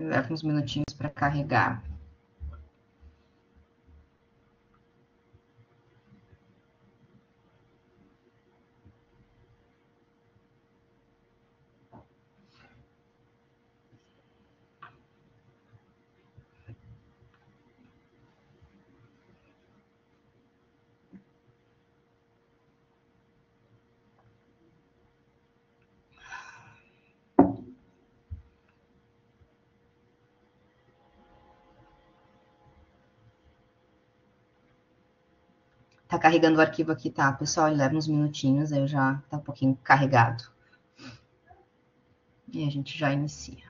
Leva uns minutinhos para carregar. Tá carregando o arquivo aqui, tá, pessoal? Ele leva uns minutinhos, aí já tá um pouquinho carregado. E a gente já inicia.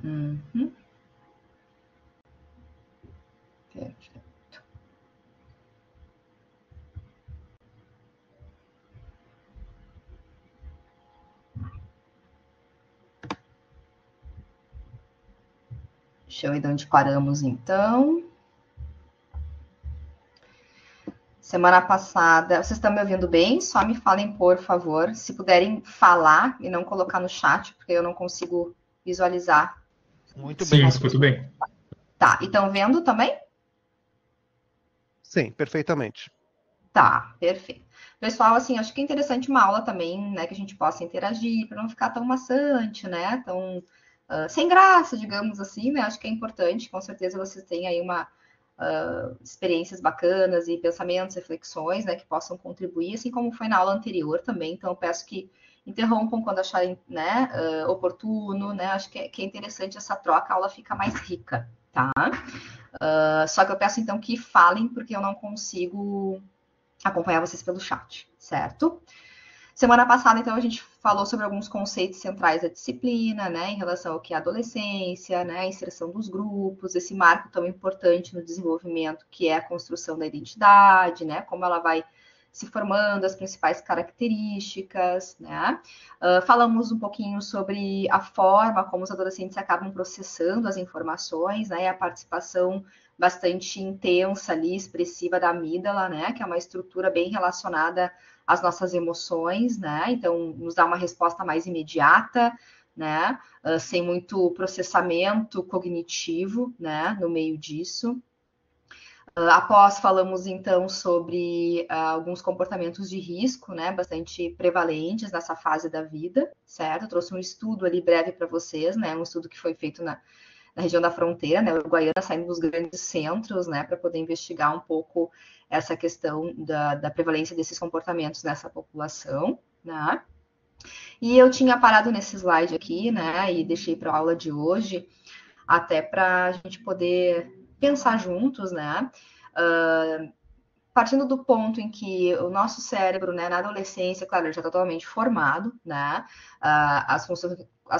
Uhum. Perfeito. Deixa eu ver de onde paramos, então. Semana passada, vocês estão me ouvindo bem? Só me falem, por favor, se puderem falar e não colocar no chat, porque eu não consigo visualizar. Muito bem. Sim, escuto bem. Tá, e estão vendo também? Sim, perfeitamente. Tá, perfeito. Pessoal, assim, acho que é interessante uma aula também, né, que a gente possa interagir, para não ficar tão maçante, né, tão sem graça, digamos assim, né, acho que é importante, com certeza vocês têm aí experiências bacanas e pensamentos, reflexões, né, que possam contribuir, assim como foi na aula anterior também, então eu peço que interrompam quando acharem, né, oportuno, né, acho que é interessante essa troca, a aula fica mais rica, tá? Só que eu peço então que falem, porque eu não consigo acompanhar vocês pelo chat, certo? Semana passada, então, a gente falou sobre alguns conceitos centrais da disciplina, né, em relação ao que é a adolescência, né, a inserção dos grupos, esse marco tão importante no desenvolvimento que é a construção da identidade, né, como ela vai se formando, as principais características, né? Falamos um pouquinho sobre a forma como os adolescentes acabam processando as informações, né, e a participação bastante intensa ali, expressiva da amígdala, né, que é uma estrutura bem relacionada às nossas emoções, né, então nos dá uma resposta mais imediata, né, sem muito processamento cognitivo, né, no meio disso. Após falamos então sobre alguns comportamentos de risco, né, bastante prevalentes nessa fase da vida, certo? Eu trouxe um estudo ali breve para vocês, né, um estudo que foi feito na região da fronteira, né, Uruguaiana, saindo dos grandes centros, né, para poder investigar um pouco essa questão da prevalência desses comportamentos nessa população, né? E eu tinha parado nesse slide aqui, né, e deixei para a aula de hoje, até para a gente poder pensar juntos, né? Partindo do ponto em que o nosso cérebro, né, na adolescência, claro, ele já está totalmente formado, né? As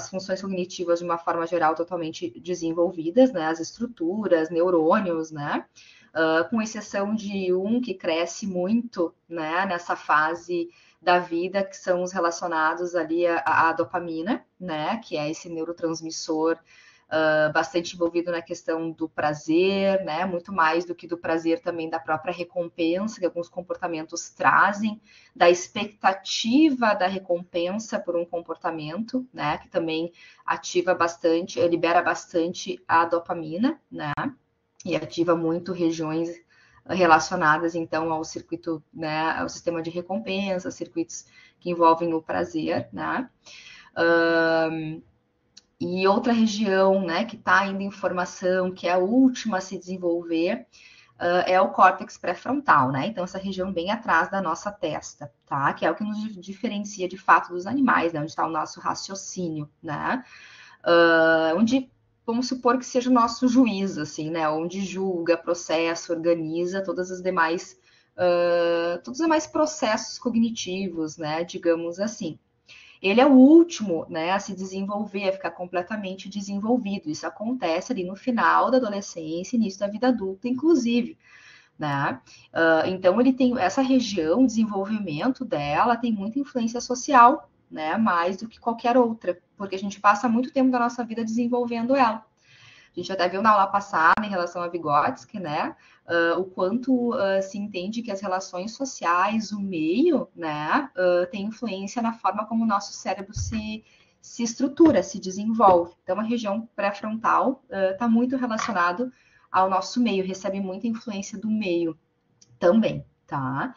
funções cognitivas, de uma forma geral, totalmente desenvolvidas, né? As estruturas, neurônios, né? Com exceção de um que cresce muito, né, nessa fase da vida, que são os relacionados ali à dopamina, né? Que é esse neurotransmissor bastante envolvido na questão do prazer, né? Muito mais do que do prazer também da própria recompensa, que alguns comportamentos trazem, da expectativa da recompensa por um comportamento, né? Que também ativa bastante, libera bastante a dopamina, né? E ativa muito regiões relacionadas então ao circuito, né? Ao sistema de recompensa, circuitos que envolvem o prazer, né? E outra região, né, que está ainda em formação, que é a última a se desenvolver, é o córtex pré-frontal, né? Então, essa região bem atrás da nossa testa, tá? Que é o que nos diferencia de fato dos animais, né? Onde está o nosso raciocínio, né? Onde, vamos supor que seja o nosso juiz, assim, né? Onde julga, processa, organiza todos os demais processos cognitivos, né? Digamos assim. Ele é o último, né, a se desenvolver, a ficar completamente desenvolvido. Isso acontece ali no final da adolescência, início da vida adulta, inclusive, né? Então, ele tem essa região, o desenvolvimento dela tem muita influência social, né, mais do que qualquer outra, porque a gente passa muito tempo da nossa vida desenvolvendo ela. A gente até viu na aula passada em relação a Vygotsky, né? O quanto se entende que as relações sociais, o meio, né, tem influência na forma como o nosso cérebro se estrutura, se desenvolve. Então, a região pré-frontal está muito relacionado ao nosso meio, recebe muita influência do meio também, tá?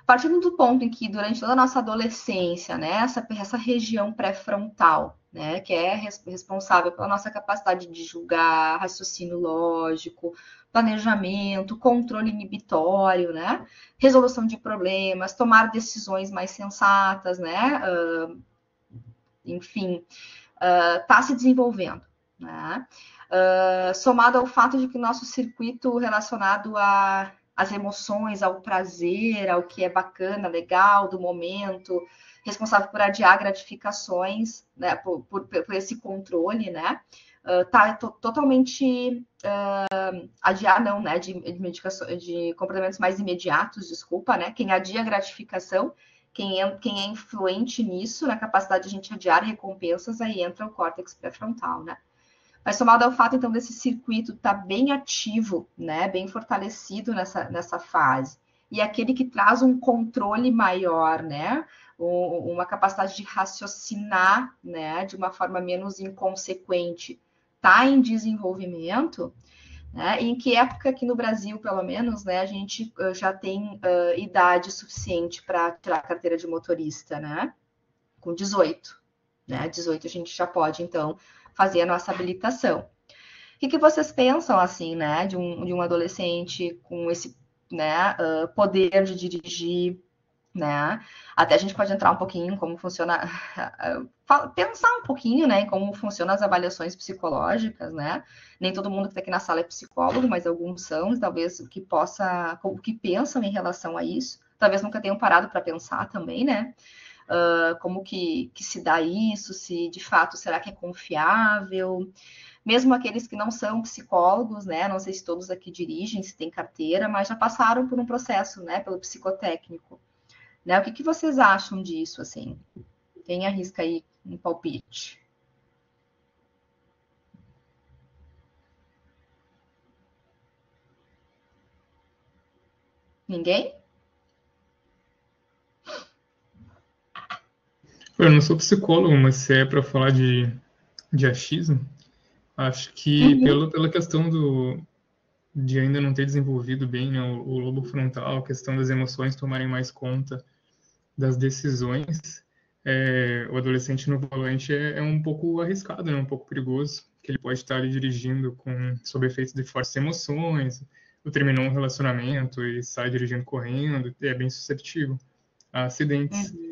Partindo do ponto em que durante toda a nossa adolescência, né, essa região pré-frontal, né, que é responsável pela nossa capacidade de julgar, raciocínio lógico, planejamento, controle inibitório, né, resolução de problemas, tomar decisões mais sensatas, né, enfim, está se desenvolvendo, né? Somado ao fato de que o nosso circuito relacionado às emoções, ao prazer, ao que é bacana, legal do momento, responsável por adiar gratificações, né, por esse controle, né? Tá totalmente adiar não, né? De comportamentos mais imediatos, desculpa, né? Quem adia a gratificação, quem é influente nisso, na capacidade de a gente adiar recompensas, aí entra o córtex pré-frontal, né? Mas somado ao fato, então, desse circuito estar bem ativo, né, bem fortalecido nessa fase, e aquele que traz um controle maior, né, uma capacidade de raciocinar, né, de uma forma menos inconsequente, está em desenvolvimento, né, em que época aqui no Brasil, pelo menos, né, a gente já tem idade suficiente para tirar a carteira de motorista, né, com 18, né, 18 a gente já pode, então, fazer a nossa habilitação. O que vocês pensam, assim, né, de um adolescente com esse, né, poder de dirigir, né? Até a gente pode entrar um pouquinho em como funciona, pensar um pouquinho, né, em como funcionam as avaliações psicológicas, né? Nem todo mundo que está aqui na sala é psicólogo, mas alguns são, talvez o que pensam em relação a isso, talvez nunca tenham parado para pensar também, né? Como que se dá isso, se de fato será que é confiável, mesmo aqueles que não são psicólogos, né? Não sei se todos aqui dirigem, se tem carteira, mas já passaram por um processo, né? Pelo psicotécnico, né? O que vocês acham disso, assim? Quem arrisca aí um palpite? Ninguém? Eu não sou psicólogo, mas se é para falar de achismo, acho que Uhum. pela questão de ainda não ter desenvolvido bem, né, o lobo frontal, a questão das emoções tomarem mais conta das decisões, o adolescente no volante é um pouco arriscado, né, um pouco perigoso, que ele pode estar ali dirigindo sob efeitos de fortes emoções, ou terminou um relacionamento e sai dirigindo correndo, é bem suscetível a acidentes. Uhum.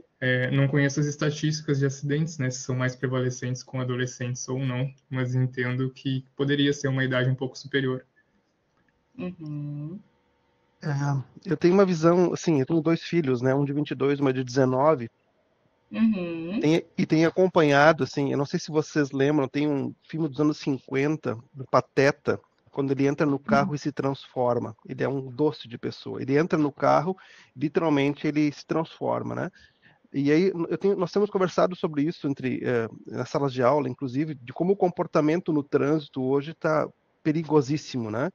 Não conheço as estatísticas de acidentes, né, se são mais prevalecentes com adolescentes ou não, mas entendo que poderia ser uma idade um pouco superior. Uhum. É, eu tenho uma visão, assim, eu tenho dois filhos, né? Um de 22, uma de 19, Uhum. e tenho acompanhado, assim, eu não sei se vocês lembram, tem um filme dos anos 50, do Pateta, quando ele entra no carro e se transforma. Ele é um doce de pessoa. Ele entra no carro, literalmente ele se transforma, né? E aí nós temos conversado sobre isso nas salas de aula, inclusive, de como o comportamento no trânsito hoje está perigosíssimo, né?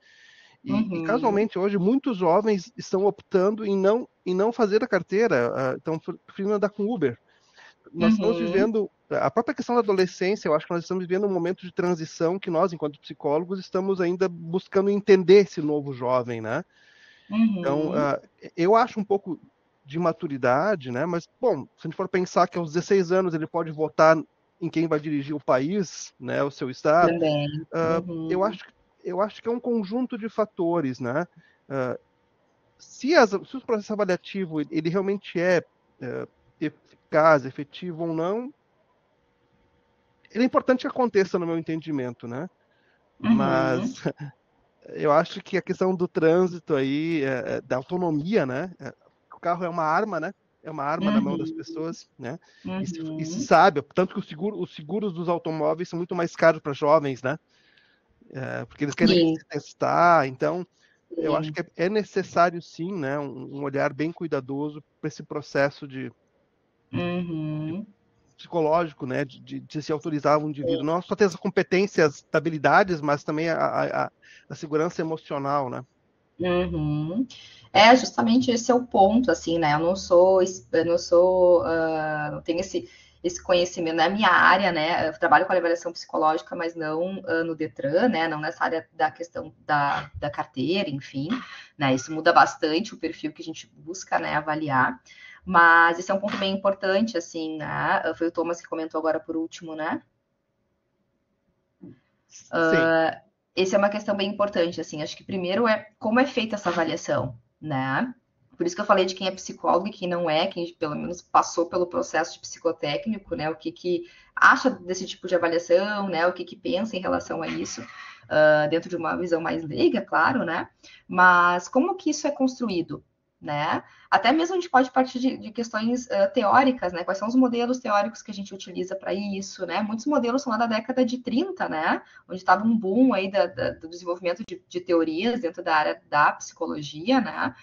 E Uhum. casualmente hoje muitos jovens estão optando em não fazer a carteira, estão preferindo andar com Uber. Nós estamos Uhum. vivendo a própria questão da adolescência. Eu acho que nós estamos vivendo um momento de transição que nós, enquanto psicólogos, estamos ainda buscando entender esse novo jovem, né? Então, Uhum. eu acho um pouco de maturidade, né? Mas, bom, se a gente for pensar que aos 16 anos ele pode votar em quem vai dirigir o país, né, o seu estado, Também. uh, eu Uhum. acho eu acho que é um conjunto de fatores, né? Uh, se o processo avaliativo ele realmente é eficaz, efetivo ou não, ele é importante que aconteça no meu entendimento, né? Uhum. Mas eu acho que a questão do trânsito aí, da autonomia, né? O carro é uma arma, né? É uma arma na mão das Uhum. pessoas, né? E se Uhum. sabe, tanto que os seguros dos automóveis são muito mais caros para jovens, né? Porque eles querem Sim, se testar. Então, eu acho sim. que é necessário, sim, né? Um olhar bem cuidadoso para esse processo de Uhum. psicológico, né, de se autorizar um indivíduo, não só ter as competências, habilidades, mas também a segurança emocional, né? Uhum. É, justamente esse é o ponto, assim, né? Não tenho esse conhecimento, não é minha área, né? Eu trabalho com avaliação psicológica, mas não no Detran, né? Não nessa área da questão da carteira, enfim, né? Isso muda bastante o perfil que a gente busca, né, avaliar. Mas esse é um ponto bem importante, assim, né? Foi o Thomas que comentou agora por último, né? Sim. Essa é uma questão bem importante, assim. Acho que primeiro é como é feita essa avaliação, né? Por isso que eu falei de quem é psicólogo e quem não é, quem pelo menos passou pelo processo de psicotécnico, né? O que acha desse tipo de avaliação, né? O que pensa em relação a isso, dentro de uma visão mais leiga, claro, né? Mas como que isso é construído, né? Até mesmo a gente pode partir de questões teóricas, né? Quais são os modelos teóricos que a gente utiliza para isso, né? Muitos modelos são lá da década de 30, né? Onde estava um boom aí do desenvolvimento de teorias dentro da área da psicologia, né?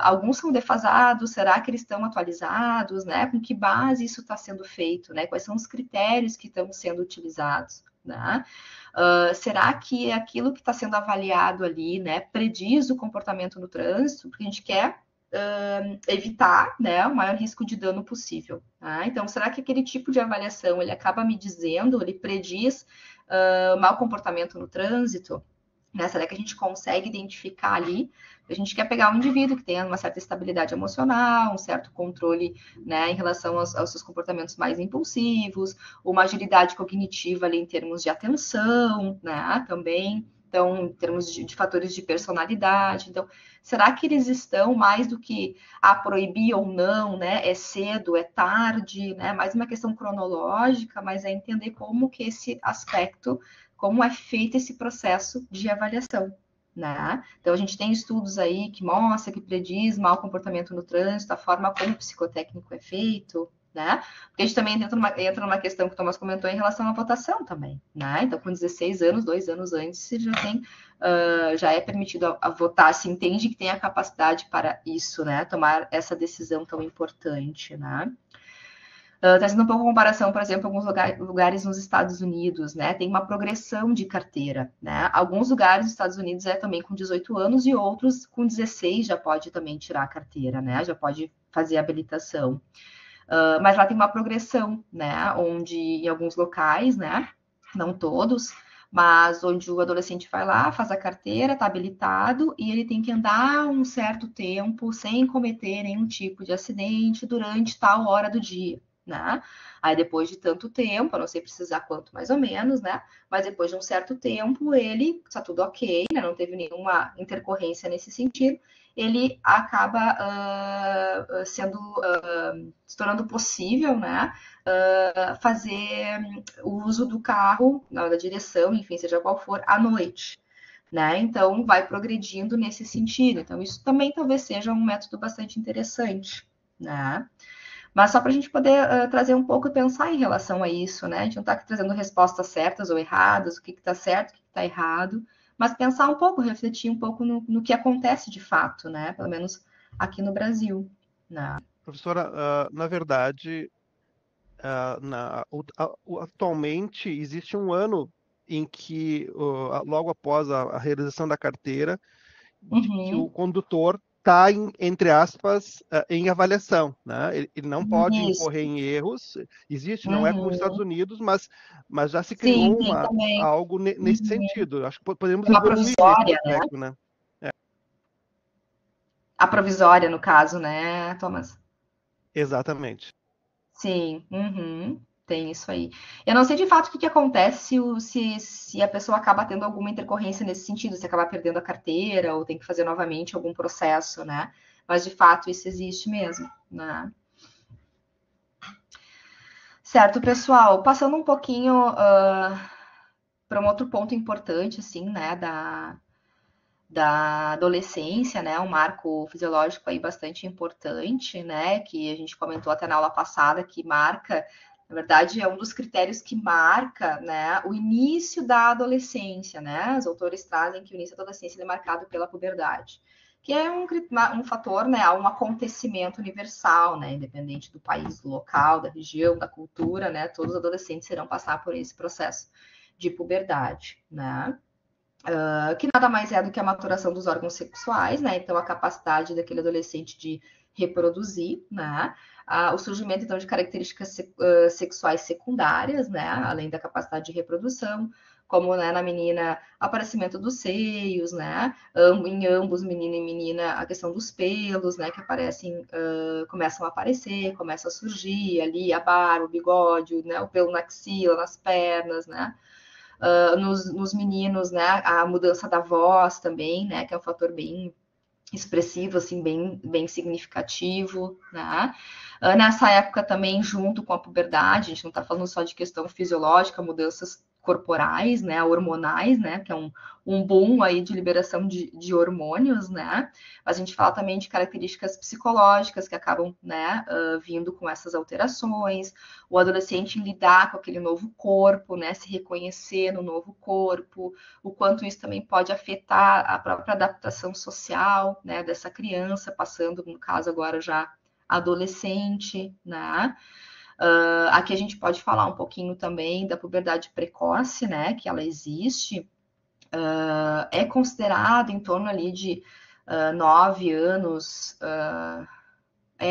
Alguns são defasados, será que eles estão atualizados, né? Com que base isso está sendo feito, né? Quais são os critérios que estão sendo utilizados, né? Será que aquilo que está sendo avaliado ali, né, prediz o comportamento no trânsito? Porque a gente quer evitar, né, o maior risco de dano possível. Tá? Então, será que aquele tipo de avaliação ele acaba me dizendo, ele prediz mau comportamento no trânsito? Né? Será que a gente consegue identificar ali? A gente quer pegar um indivíduo que tenha uma certa estabilidade emocional, um certo controle, né, em relação aos seus comportamentos mais impulsivos, uma agilidade cognitiva ali em termos de atenção, né, também. Então, em termos de fatores de personalidade. Então, será que eles estão mais do que a proibir ou não, né? É cedo, é tarde, né? Mais uma questão cronológica, mas é entender como que esse aspecto, como é feito esse processo de avaliação, né? Então, a gente tem estudos aí que mostra, que prediz mau comportamento no trânsito, a forma como o psicotécnico é feito, né? Porque a gente também entra numa questão que o Thomas comentou em relação à votação também, né? Então, com 16 anos, 2 anos antes, você já tem, já é permitido a votar, se entende que tem a capacidade para isso, né? Tomar essa decisão tão importante, né? Trazendo um pouco a comparação, por exemplo, alguns lugares nos Estados Unidos, né? Tem uma progressão de carteira, né? Alguns lugares nos Estados Unidos é também com 18 anos e outros com 16 já pode também tirar a carteira, né? Já pode fazer a habilitação. Mas lá tem uma progressão, né? Onde em alguns locais, né? Não todos, mas onde o adolescente vai lá, faz a carteira, está habilitado e ele tem que andar um certo tempo sem cometer nenhum tipo de acidente durante tal hora do dia, né? Aí depois de tanto tempo, eu não sei precisar quanto mais ou menos, né? Mas depois de um certo tempo, ele está tudo ok, né? Não teve nenhuma intercorrência nesse sentido, ele acaba se tornando possível, né? Fazer o uso do carro, da direção, enfim, seja qual for, à noite. Né? Então, vai progredindo nesse sentido. Então, isso também talvez seja um método bastante interessante. Né? Mas só para a gente poder trazer um pouco e pensar em relação a isso, né? A gente não está trazendo respostas certas ou erradas, o que está certo, o que está errado, mas pensar um pouco, refletir um pouco no que acontece de fato, né? Pelo menos aqui no Brasil. Né? Professora, na verdade, atualmente existe um ano em que, logo após a realização da carteira, de que o condutor está, entre aspas, em avaliação, né? Ele não pode Isso. incorrer em erros. Existe, não é como os Estados Unidos, mas já se Sim, criou tem também. algo nesse sentido. Acho que podemos Uma evoluir nesse provisória, né? aspecto, né? A provisória, no caso, né, Thomas? Exatamente. Sim, tem isso aí. Eu não sei de fato o que acontece se a pessoa acaba tendo alguma intercorrência nesse sentido, se acaba perdendo a carteira ou tem que fazer novamente algum processo, né? Mas de fato isso existe mesmo, né? Certo, pessoal. Passando um pouquinho para um outro ponto importante, assim, né, da adolescência, né, um marco fisiológico aí bastante importante, né, que a gente comentou até na aula passada, que marca, na verdade, é um dos critérios que marca, né, o início da adolescência, né, os autores trazem que o início da adolescência é marcado pela puberdade. que é um fator, né, um acontecimento universal, né, independente do país, do local, da região, da cultura, né, todos os adolescentes irão passar por esse processo de puberdade, né, que nada mais é do que a maturação dos órgãos sexuais, né, então a capacidade daquele adolescente de reproduzir, né, o surgimento, então, de características sexuais secundárias, né, além da capacidade de reprodução, como, né, na menina, aparecimento dos seios, né, em ambos, menino e menina, a questão dos pelos, né, que aparecem, começam a aparecer, começam a surgir ali, a barba, o bigode, né, o pelo na axila, nas pernas, né, nos meninos, né, a mudança da voz também, né, que é um fator bem expressivo, assim, bem significativo, né? Nessa época também, junto com a puberdade, a gente não está falando só de questão fisiológica, mudanças corporais, né, hormonais, né, que é um boom aí de liberação de hormônios, né, mas a gente fala também de características psicológicas que acabam, né, vindo com essas alterações, o adolescente lidar com aquele novo corpo, né, se reconhecer no novo corpo, o quanto isso também pode afetar a própria adaptação social, né, dessa criança, passando, no caso agora já adolescente, né, aqui a gente pode falar um pouquinho também da puberdade precoce, né, que ela existe, é considerado em torno ali de 9 anos,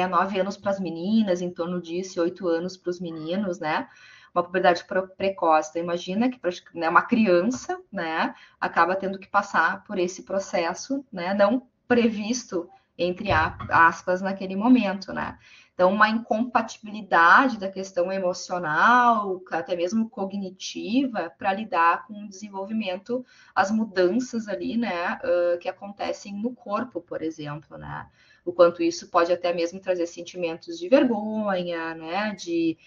9 anos para as meninas, em torno disso, e 8 anos para os meninos, né, uma puberdade precoce. Então, imagina que, né, uma criança, né, acaba tendo que passar por esse processo, né, não previsto, entre aspas, naquele momento, né. Então, uma incompatibilidade da questão emocional, até mesmo cognitiva, para lidar com o desenvolvimento, as mudanças ali, né, que acontecem no corpo, por exemplo, né. O quanto isso pode até mesmo trazer sentimentos de vergonha, né, de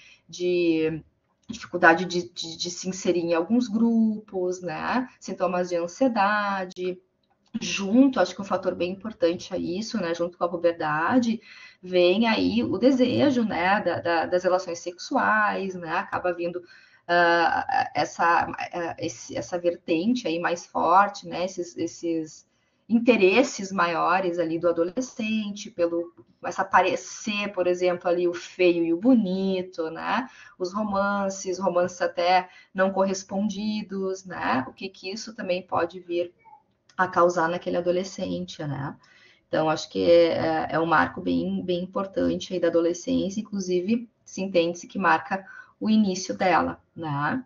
dificuldade de se inserir em alguns grupos, né, sintomas de ansiedade. Junto, acho que um fator bem importante a isso, né, junto com a puberdade, vem aí o desejo, né, das relações sexuais, né, acaba vindo essa vertente aí mais forte, né, esses interesses maiores ali do adolescente, pelo essa aparecer, por exemplo, ali o feio e o bonito, né, os romances até não correspondidos, né, o que isso também pode vir a causar naquele adolescente, né? Então, acho que é um marco bem importante aí da adolescência, inclusive, se entende-se que marca o início dela, né?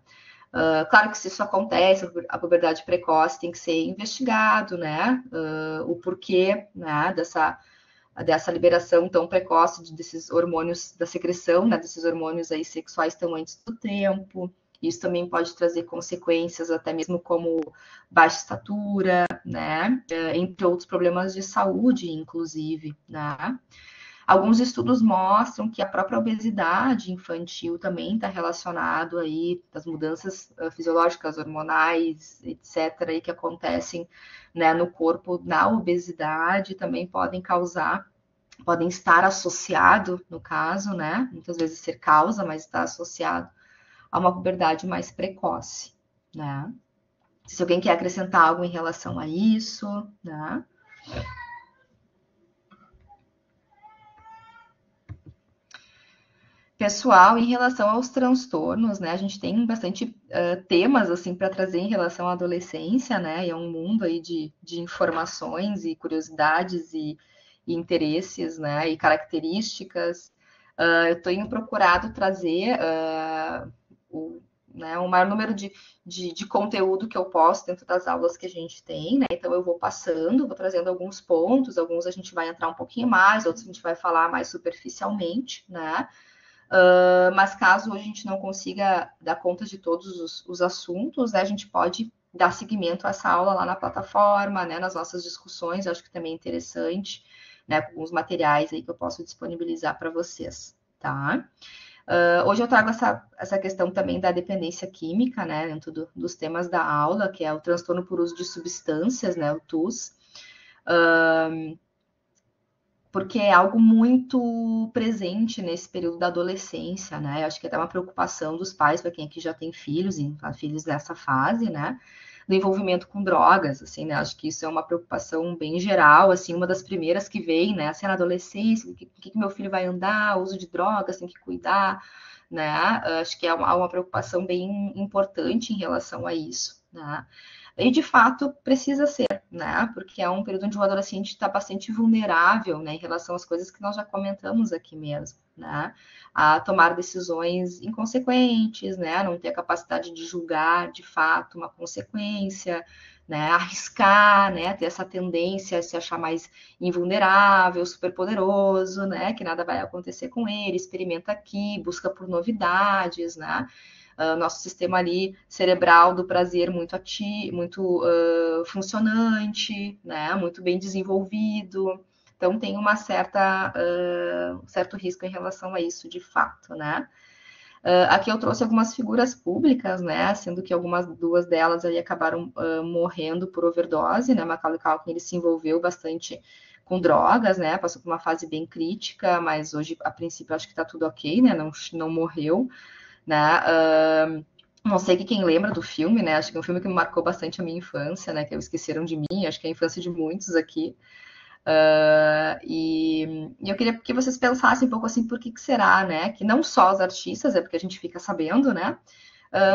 Claro que se isso acontece, a puberdade precoce tem que ser investigado, né? O porquê, né, dessa liberação tão precoce desses hormônios, da secreção, né, desses hormônios aí sexuais tão antes do tempo. Isso também pode trazer consequências, até mesmo como baixa estatura, né? Entre outros problemas de saúde, inclusive, né? Alguns estudos mostram que a própria obesidade infantil também está relacionado aí das mudanças fisiológicas, hormonais, etc., aí que acontecem, né, no corpo na obesidade, também podem estar associado, no caso, né? Muitas vezes ser causa, mas está associado a uma puberdade mais precoce, né? Se alguém quer acrescentar algo em relação a isso, né? Pessoal, em relação aos transtornos, né? A gente tem bastante temas assim para trazer em relação à adolescência, né? E é um mundo aí de informações e curiosidades e interesses, né? E características. Eu tenho procurado trazer né, o maior número de conteúdo que eu posso dentro das aulas que a gente tem, né? Então eu vou passando, vou trazendo alguns pontos, alguns a gente vai entrar um pouquinho mais, outros a gente vai falar mais superficialmente, né? Mas caso a gente não consiga dar conta de todos os assuntos, né, a gente pode dar seguimento a essa aula lá na plataforma, né, nas nossas discussões, eu acho que também é interessante, né, com alguns materiais aí que eu posso disponibilizar para vocês, tá? Hoje eu trago essa questão também da dependência química, né, dentro dos temas da aula, que é o transtorno por uso de substâncias, né, o TUS, porque é algo muito presente nesse período da adolescência, né? Eu acho que é até uma preocupação dos pais, para quem aqui já tem filhos, e filhos nessa fase, né? do envolvimento com drogas, assim, né? Acho que isso é uma preocupação bem geral, assim, uma das primeiras que vem, né? Assim, na adolescência, o que meu filho vai andar, uso de drogas, tem que cuidar, né? Acho que é uma preocupação bem importante em relação a isso, né? E, de fato, precisa ser, né? Porque é um período onde o adolescente está bastante vulnerável, né? Em relação às coisas que nós já comentamos aqui mesmo, né? A tomar decisões inconsequentes, né? A não ter a capacidade de julgar, de fato, uma consequência, né? Arriscar, né? Ter essa tendência a se achar mais invulnerável, superpoderoso, né? Que nada vai acontecer com ele, experimenta aqui, busca por novidades, né? Nosso sistema ali cerebral do prazer muito ativo, muito funcionante, né? Muito bem desenvolvido. Então tem uma certo risco em relação a isso, de fato, né? Aqui eu trouxe algumas figuras públicas, né? Sendo que duas delas ali acabaram morrendo por overdose, né? Macaulay Culkin, ele se envolveu bastante com drogas, né? Passou por uma fase bem crítica, mas hoje, a princípio, acho que tá tudo ok, né? Não morreu, né? Não sei quem lembra do filme, né? Acho que é um filme que marcou bastante a minha infância, né? Que é o Esqueceram de Mim, acho que é a infância de muitos aqui. E eu queria que vocês pensassem um pouco assim, por que será, né? Que não só os artistas, é porque a gente fica sabendo, né?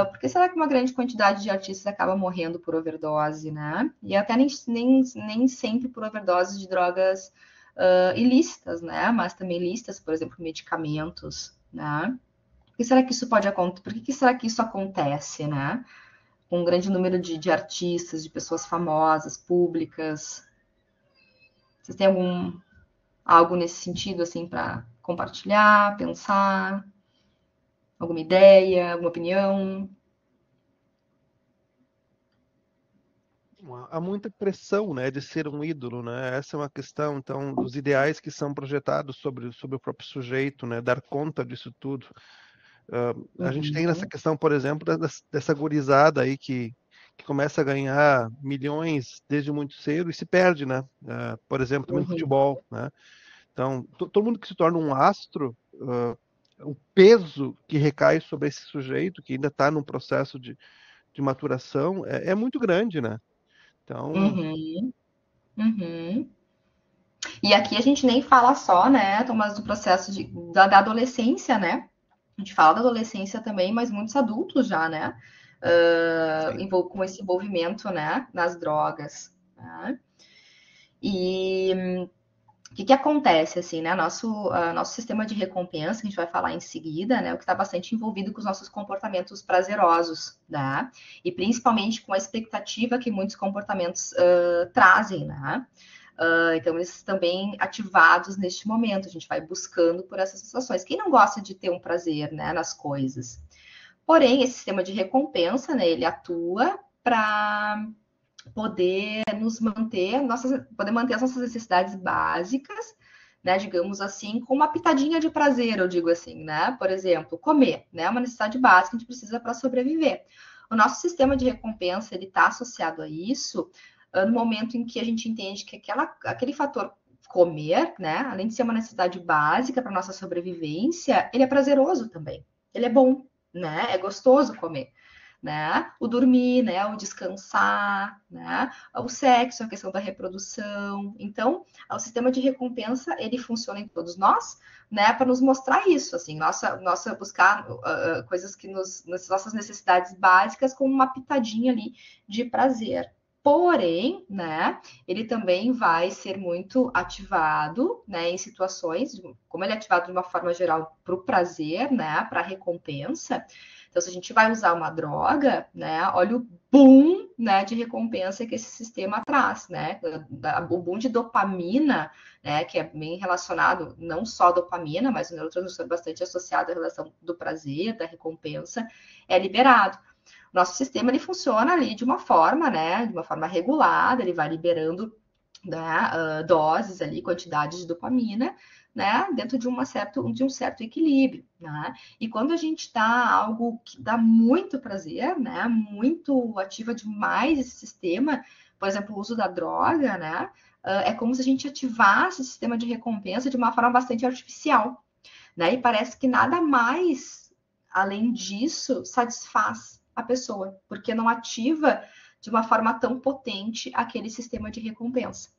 Por que será que uma grande quantidade de artistas acaba morrendo por overdose, né? E até nem sempre por overdose de drogas ilícitas, né? Mas também lícitas, por exemplo, medicamentos, né? Por que será que isso pode acontecer? Por que será que isso acontece, né? Com um grande número de artistas, de pessoas famosas, públicas. Vocês têm algo nesse sentido, assim, para compartilhar, pensar? Alguma ideia, alguma opinião? Há muita pressão, né, de ser um ídolo, né? Essa é uma questão, então, dos ideais que são projetados sobre o próprio sujeito, né? Dar conta disso tudo. A gente tem essa questão, por exemplo, dessa gurizada aí que começa a ganhar milhões desde muito cedo e se perde, né? Por exemplo, também no futebol, né? Então, todo mundo que se torna um astro, o peso que recai sobre esse sujeito, que ainda está num processo de maturação, é muito grande, né? Então, E aqui a gente nem fala só, né, Tomás, do processo da adolescência, né? A gente fala da adolescência também, mas muitos adultos já, né? Com esse envolvimento, né, nas drogas. Né? E o que acontece, assim, né? Nosso sistema de recompensa, que a gente vai falar em seguida, né? O que está bastante envolvido com os nossos comportamentos prazerosos, né? E principalmente com a expectativa que muitos comportamentos trazem, né? Então, eles estão também ativados neste momento. A gente vai buscando por essas sensações. Quem não gosta de ter um prazer, né, nas coisas? Porém, esse sistema de recompensa, né, ele atua para poder poder manter as nossas necessidades básicas, né, digamos assim, com uma pitadinha de prazer, eu digo assim, né? Por exemplo, comer, né, uma necessidade básica que a gente precisa para sobreviver. O nosso sistema de recompensa, ele está associado a isso no momento em que a gente entende que aquele fator comer, né, além de ser uma necessidade básica para nossa sobrevivência, ele é prazeroso também. Ele é bom, né? É gostoso comer. Né? O dormir, né? O descansar, né? O sexo, a questão da reprodução. Então, o sistema de recompensa ele funciona em todos nós, né? Para nos mostrar isso, assim, nossa buscar coisas que nossas necessidades básicas com uma pitadinha ali de prazer. Porém, né, ele também vai ser muito ativado, né, em situações, como ele é ativado de uma forma geral para o prazer, né, para a recompensa. Então, se a gente vai usar uma droga, né, olha o boom, né, de recompensa que esse sistema traz, né, o boom de dopamina, né, que é bem relacionado, não só a dopamina, mas o neurotransmissor bastante associado à relação do prazer, da recompensa, é liberado. Nosso sistema ele funciona ali de uma forma, né, de uma forma regulada, ele vai liberando, né, doses ali, quantidades de dopamina, né, dentro de um certo equilíbrio, né? E quando a gente está algo que dá muito prazer, né, muito ativa demais esse sistema, por exemplo, o uso da droga, né, é como se a gente ativasse o sistema de recompensa de uma forma bastante artificial, né? E parece que nada mais além disso satisfaz a pessoa, porque não ativa de uma forma tão potente aquele sistema de recompensa,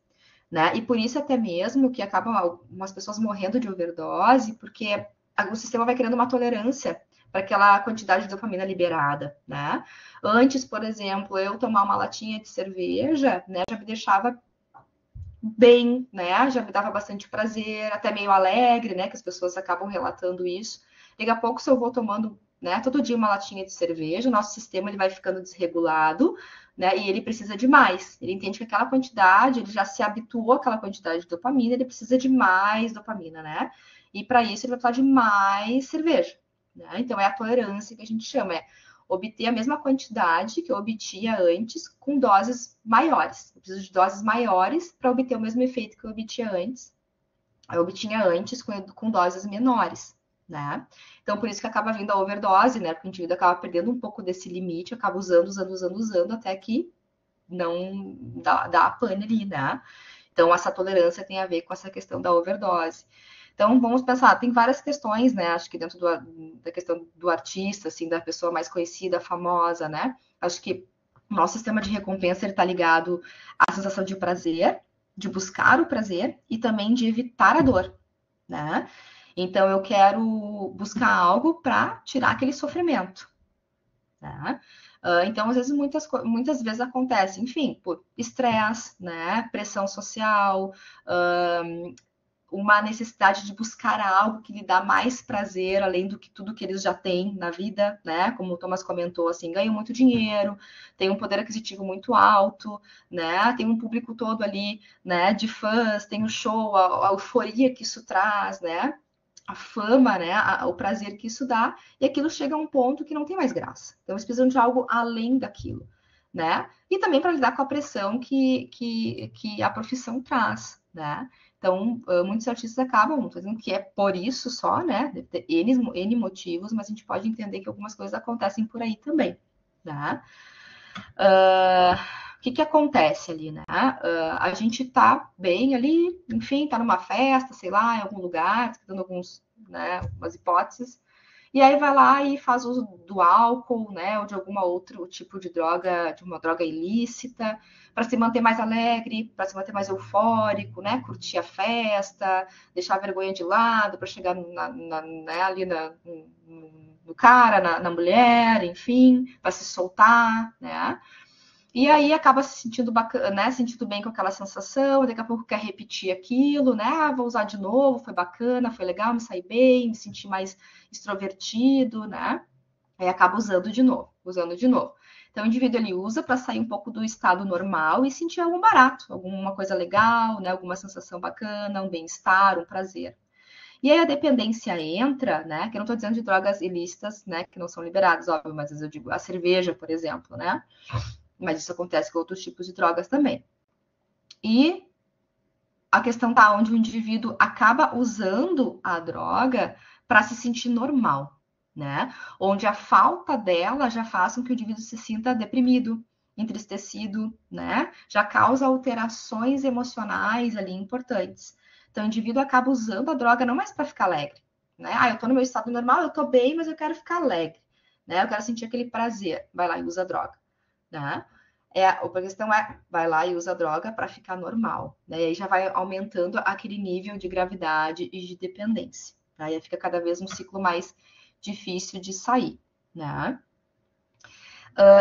né? E por isso até mesmo que acabam algumas pessoas morrendo de overdose, porque o sistema vai criando uma tolerância para aquela quantidade de dopamina liberada, né? Antes, por exemplo, eu tomar uma latinha de cerveja, né, já me deixava bem, né? Já me dava bastante prazer, até meio alegre, né? Que as pessoas acabam relatando isso. Daqui a pouco, se eu vou tomando, né, todo dia uma latinha de cerveja, o nosso sistema ele vai ficando desregulado, né? E ele precisa de mais. Ele entende que aquela quantidade, ele já se habituou àquela quantidade de dopamina, ele precisa de mais dopamina, né? E para isso ele vai precisar de mais cerveja, né? Então é a tolerância que a gente chama, é obter a mesma quantidade que eu obtinha antes com doses maiores. Eu preciso de doses maiores para obter o mesmo efeito que eu obtinha antes com doses menores, né? Então, por isso que acaba vindo a overdose, né? Porque o indivíduo acaba perdendo um pouco desse limite, acaba usando, até que não dá a pane ali, né? Então, essa tolerância tem a ver com essa questão da overdose. Então, vamos pensar, tem várias questões, né? Acho que dentro da questão do artista, assim, da pessoa mais conhecida, famosa, né? Acho que o nosso sistema de recompensa está ligado à sensação de prazer, de buscar o prazer e também de evitar a dor, né? Então, eu quero buscar algo para tirar aquele sofrimento, né? Então, às vezes, muitas vezes acontece, enfim, por estresse, né? Pressão social, uma necessidade de buscar algo que lhe dá mais prazer, além do que tudo que eles já têm na vida, né? Como o Thomas comentou, assim, ganham muito dinheiro, tem um poder aquisitivo muito alto, né? Tem um público todo ali, né? De fãs, tem o show, a euforia que isso traz, né? A fama, né? O prazer que isso dá, e aquilo chega a um ponto que não tem mais graça. Então, eles precisam de algo além daquilo, né? E também para lidar com a pressão que a profissão traz, né? Então, muitos artistas acabam dizendo que é por isso só, né? Deve ter N motivos, mas a gente pode entender que algumas coisas acontecem por aí também, né? O que acontece ali, né? A gente tá bem ali, enfim, tá numa festa, sei lá, em algum lugar, dando algumas hipóteses, e aí vai lá e faz uso do álcool, né, ou de alguma outro tipo de droga, de uma droga ilícita, para se manter mais alegre, para se manter mais eufórico, né, curtir a festa, deixar a vergonha de lado, para chegar né, ali no cara, na mulher, enfim, para se soltar, né? E aí acaba se sentindo bacana, né? Sentindo bem com aquela sensação, daqui a pouco quer repetir aquilo, né? Ah, vou usar de novo, foi bacana, foi legal, me saí bem, me senti mais extrovertido, né? Aí acaba usando de novo. Então o indivíduo ele usa para sair um pouco do estado normal e sentir algum barato, alguma coisa legal, né? Alguma sensação bacana, um bem-estar, um prazer. E aí a dependência entra, né? Que eu não estou dizendo de drogas ilícitas, né? Que não são liberadas, óbvio, mas às vezes eu digo a cerveja, por exemplo, né? Mas isso acontece com outros tipos de drogas também. E a questão está onde o indivíduo acaba usando a droga para se sentir normal, né? Onde a falta dela já faz com que o indivíduo se sinta deprimido, entristecido, né? Já causa alterações emocionais ali importantes. Então, o indivíduo acaba usando a droga não mais para ficar alegre, né? Ah, eu estou no meu estado normal, eu estou bem, mas eu quero ficar alegre, né? Eu quero sentir aquele prazer. Vai lá e usa a droga. Né? A questão é, vai lá e usa a droga para ficar normal, né? E aí já vai aumentando aquele nível de gravidade e de dependência. Tá? E aí fica cada vez um ciclo mais difícil de sair, né?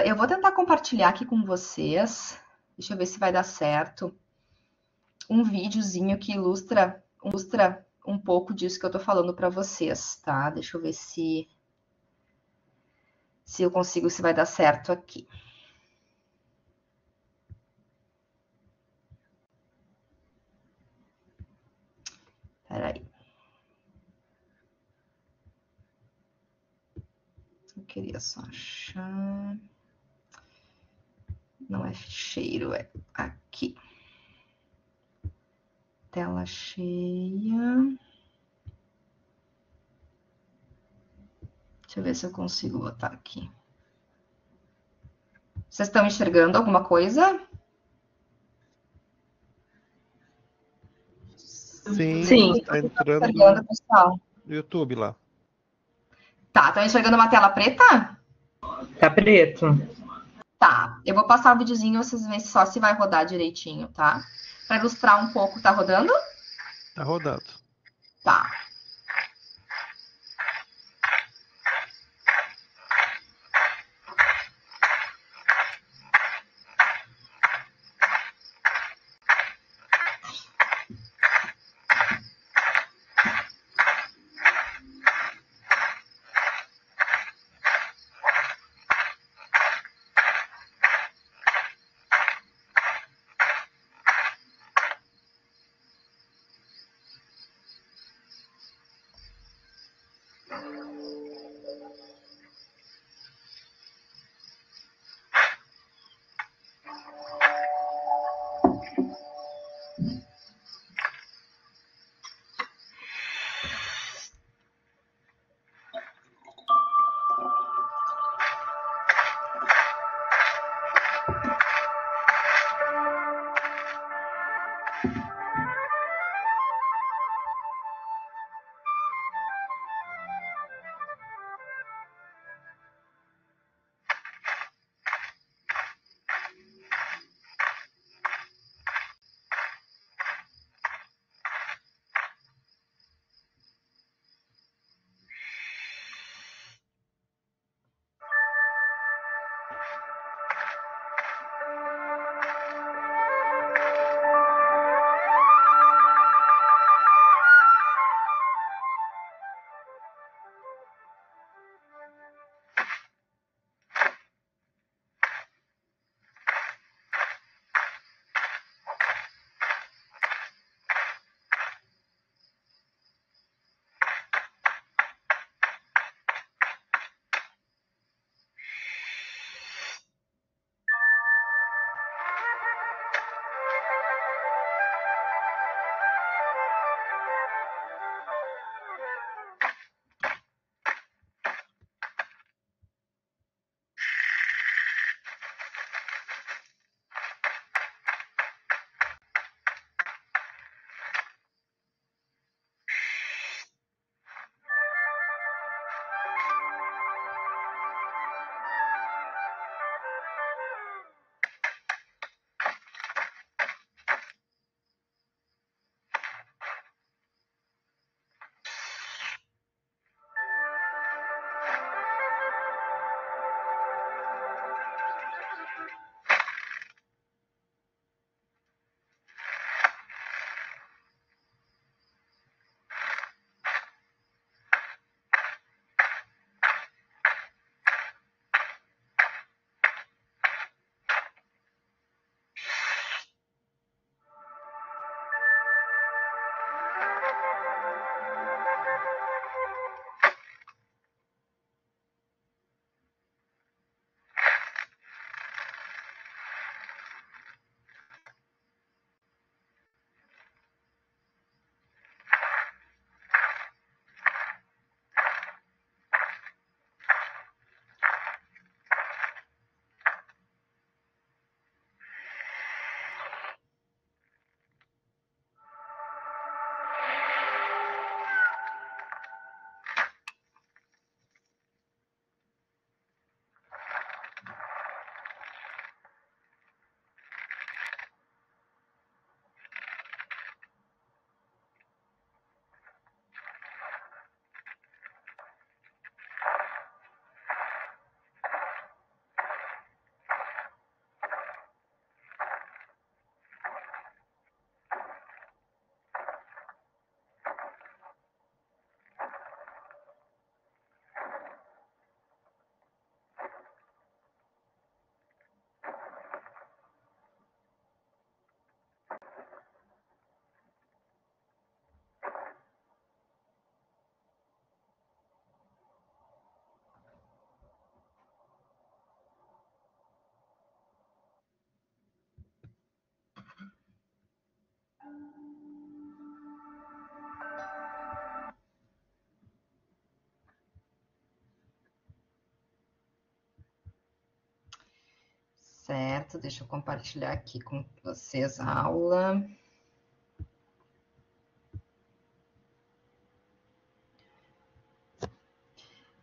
Eu vou tentar compartilhar aqui com vocês, deixa eu ver se vai dar certo, um videozinho que ilustra um pouco disso que eu tô falando para vocês, tá? Deixa eu ver se eu consigo, se vai dar certo aqui. Peraí. Eu queria só achar. Não é ficheiro, é aqui. Tela cheia. Deixa eu ver se eu consigo botar aqui. Vocês estão enxergando alguma coisa? Sim. Tá entrando pessoal. no YouTube lá. Tá, estão enxergando uma tela preta? Tá preto. Tá, eu vou passar o videozinho, vocês veem só se vai rodar direitinho, tá? Para ilustrar um pouco, tá rodando? Tá rodando. Tá. Certo, deixa eu compartilhar aqui com vocês a aula.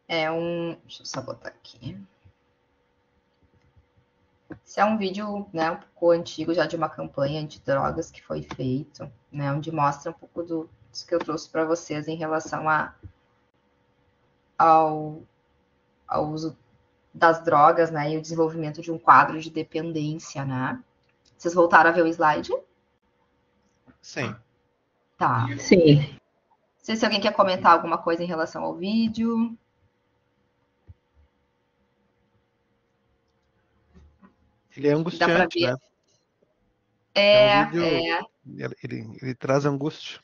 Deixa eu só botar aqui. Esse é um vídeo, né, um pouco antigo já de uma campanha antidrogas que foi feito, né, onde mostra um pouco do que eu trouxe para vocês em relação ao, ao uso das drogas, né, e o desenvolvimento de um quadro de dependência, né? Vocês voltaram a ver o slide? Sim. Tá. Sim. Não sei se alguém quer comentar alguma coisa em relação ao vídeo. Ele é Dá para angustiante, ver. né? É, É um vídeo. é. Ele traz angústia.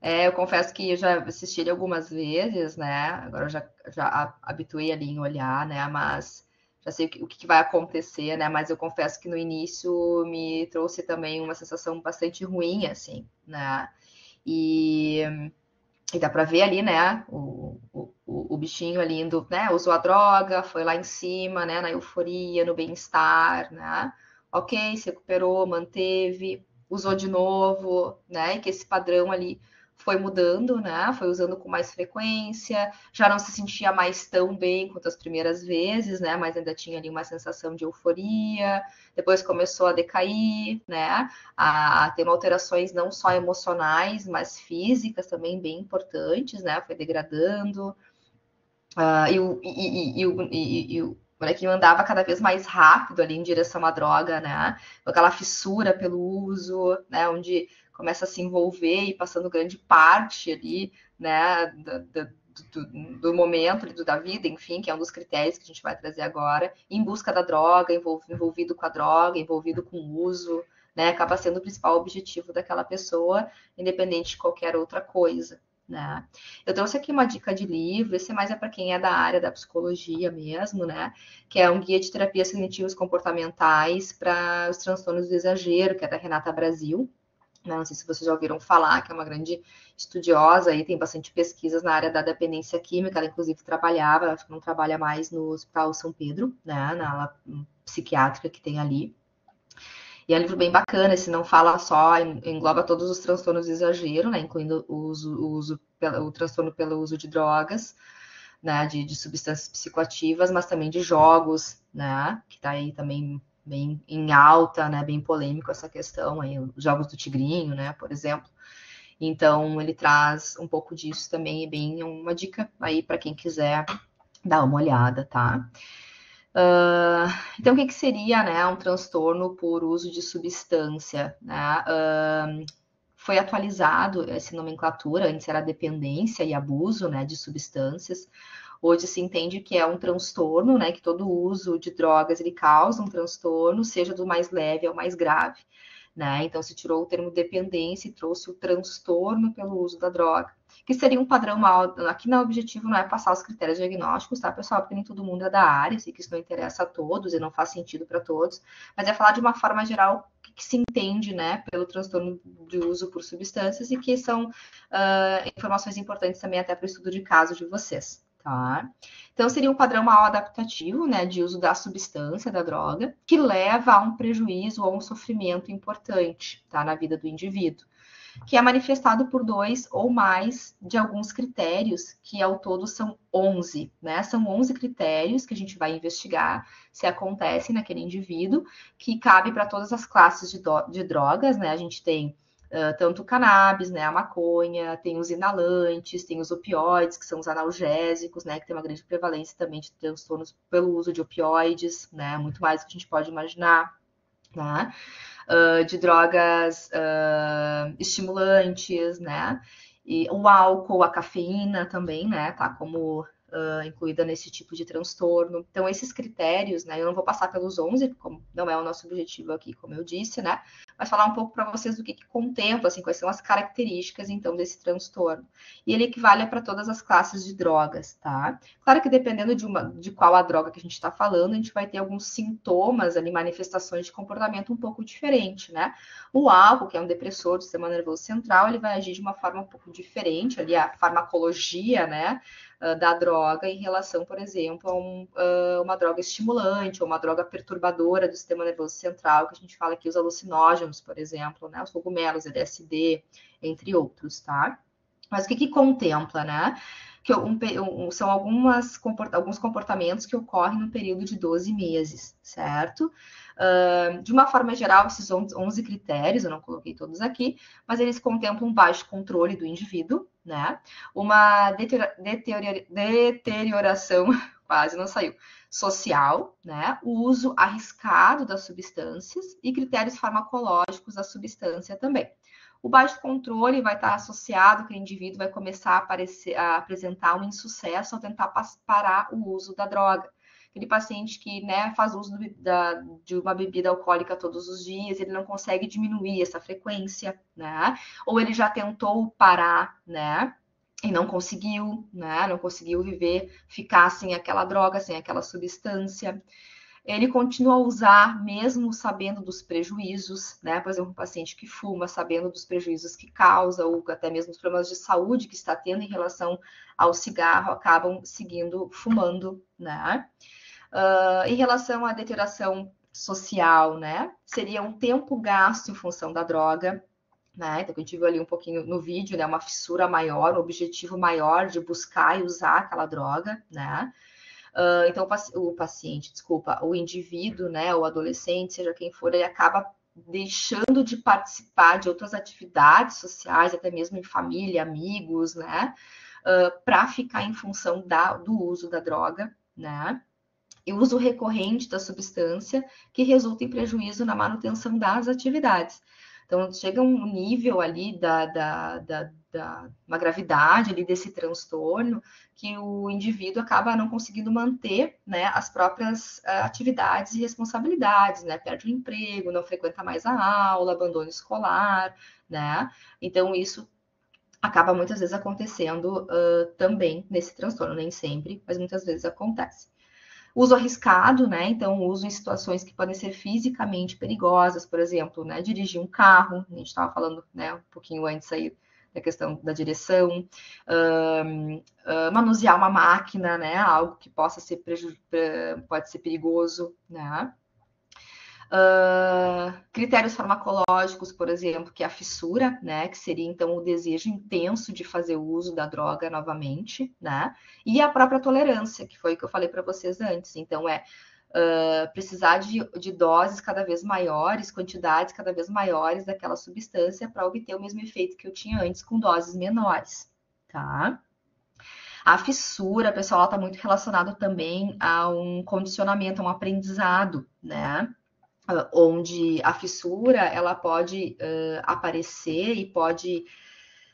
Eu confesso que eu já assisti ele algumas vezes, né? Agora eu já habituei ali em olhar, né? Mas já sei o que vai acontecer, né? Mas eu confesso que no início me trouxe também uma sensação bastante ruim, assim, né? E, e dá pra ver ali, né? O bichinho ali indo, né? Usou a droga, foi lá em cima, né? Na euforia, no bem-estar, né? Ok, se recuperou, manteve, usou de novo, né? E que esse padrão ali foi mudando, né? Foi usando com mais frequência, já não se sentia mais tão bem quanto as primeiras vezes, né? Mas ainda tinha ali uma sensação de euforia. Depois começou a decair, né? A ter alterações não só emocionais, mas físicas também bem importantes, né? Foi degradando. O molequinho andava cada vez mais rápido ali em direção à droga, né? Com aquela fissura pelo uso, né? Onde começa a se envolver e passando grande parte ali, né? Do momento da vida, enfim, que é um dos critérios que a gente vai trazer agora, em busca da droga, envolvido com a droga, envolvido com o uso, né? Acaba sendo o principal objetivo daquela pessoa, independente de qualquer outra coisa, né? Eu trouxe aqui uma dica de livro, esse mais é para quem é da área da psicologia mesmo, né? Que é um guia de terapias cognitivas comportamentais para os transtornos do exagero, que é da Renata Brasil. Não sei se vocês já ouviram falar, que é uma grande estudiosa e tem bastante pesquisas na área da dependência química. Ela, inclusive, trabalhava, acho que não trabalha mais no Hospital São Pedro, né? Na ala psiquiátrica que tem ali. E é um livro bem bacana, esse não fala só, engloba todos os transtornos de exagero, né, incluindo o transtorno pelo uso de drogas, né, de substâncias psicoativas, mas também de jogos, né, que está aí também bem em alta, né, bem polêmico essa questão, aí, os jogos do tigrinho, né, por exemplo. Então, ele traz um pouco disso também, e bem uma dica aí para quem quiser dar uma olhada, tá? Então, o que seria, né, um transtorno por uso de substância, né? Foi atualizado essa nomenclatura, antes era dependência e abuso, né, de substâncias. Hoje se entende que é um transtorno, né, que todo uso de drogas ele causa um transtorno, seja do mais leve ao mais grave, né? Então se tirou o termo dependência e trouxe o transtorno pelo uso da droga, que seria um padrão mal. Aqui no objetivo não é passar os critérios diagnósticos, tá, pessoal? Porque nem todo mundo é da área, sei que isso não interessa a todos e não faz sentido para todos, mas é falar de uma forma geral que se entende, né, pelo transtorno de uso por substâncias e que são informações importantes também até para o estudo de caso de vocês, tá? Então, seria um padrão mal adaptativo, né, de uso da substância, da droga, que leva a um prejuízo ou um sofrimento importante, tá, na vida do indivíduo, que é manifestado por 2 ou mais de alguns critérios, que ao todo são 11, né? São 11 critérios que a gente vai investigar se acontecem naquele indivíduo, que cabe para todas as classes de drogas, né? A gente tem tanto o cannabis, né, a maconha, tem os inalantes, tem os opioides, que são os analgésicos, né, que tem uma grande prevalência também de transtornos pelo uso de opioides, né, muito mais do que a gente pode imaginar, né, de drogas estimulantes, né, e o álcool, a cafeína também, né, tá como incluída nesse tipo de transtorno. Então, esses critérios, né, eu não vou passar pelos 11, como não é o nosso objetivo aqui, como eu disse, né, mas falar um pouco para vocês do que contempla, assim, quais são as características, então, desse transtorno. E ele equivale para todas as classes de drogas, tá? Claro que dependendo de qual a droga que a gente está falando, a gente vai ter alguns sintomas ali, manifestações de comportamento um pouco diferente, né? O álcool, que é um depressor do sistema nervoso central, ele vai agir de uma forma um pouco diferente, ali a farmacologia, né, da droga em relação, por exemplo, a uma droga estimulante ou uma droga perturbadora do sistema nervoso central, que a gente fala aqui os alucinógenos, por exemplo, né, os cogumelos, LSD, entre outros, tá? Mas o que contempla, né? são alguns comportamentos que ocorrem no período de 12 meses, certo? De uma forma geral, esses 11 critérios, eu não coloquei todos aqui, mas eles contemplam um baixo controle do indivíduo, né? Uma deterioração, quase não saiu, social, né? O uso arriscado das substâncias e critérios farmacológicos da substância também. O baixo controle vai estar associado que o indivíduo vai começar a apresentar um insucesso ao tentar parar o uso da droga. Aquele paciente que, né, faz uso de uma bebida alcoólica todos os dias, ele não consegue diminuir essa frequência, né? Ou ele já tentou parar, né? E não conseguiu, né? Não conseguiu ficar sem aquela droga, sem aquela substância. Ele continua a usar mesmo sabendo dos prejuízos, né? Por exemplo, um paciente que fuma, sabendo dos prejuízos que causa, ou até mesmo os problemas de saúde que está tendo em relação ao cigarro, acabam seguindo fumando, né? Em relação à deterioração social, né? Seria um tempo gasto em função da droga, né? Então, a gente viu ali um pouquinho no vídeo, né? Uma fissura maior, um objetivo maior de buscar e usar aquela droga, né? Então, o indivíduo, né? O adolescente, seja quem for, ele acaba deixando de participar de outras atividades sociais, até mesmo em família, amigos, né? Para ficar em função do uso da droga, né? E o uso recorrente da substância que resulta em prejuízo na manutenção das atividades. Então, chega um nível ali uma gravidade ali desse transtorno que o indivíduo acaba não conseguindo manter, né, as próprias atividades e responsabilidades, né? Perde o emprego, não frequenta mais a aula, abandono escolar, né? Então, isso acaba muitas vezes acontecendo também nesse transtorno, nem sempre, mas muitas vezes acontece. Uso arriscado, né? Então, uso em situações que podem ser fisicamente perigosas, por exemplo, né? Dirigir um carro, a gente estava falando, né, um pouquinho antes aí da questão da direção, manusear uma máquina, né? Algo que pode ser perigoso, né? Critérios farmacológicos, por exemplo, que é a fissura, né, que seria então o desejo intenso de fazer uso da droga novamente, né, e a própria tolerância, que foi o que eu falei para vocês antes. Então, precisar de doses cada vez maiores, quantidades cada vez maiores daquela substância para obter o mesmo efeito que eu tinha antes com doses menores, tá? A fissura, pessoal, está muito relacionado também a um condicionamento, a um aprendizado, né? Onde a fissura ela pode aparecer e pode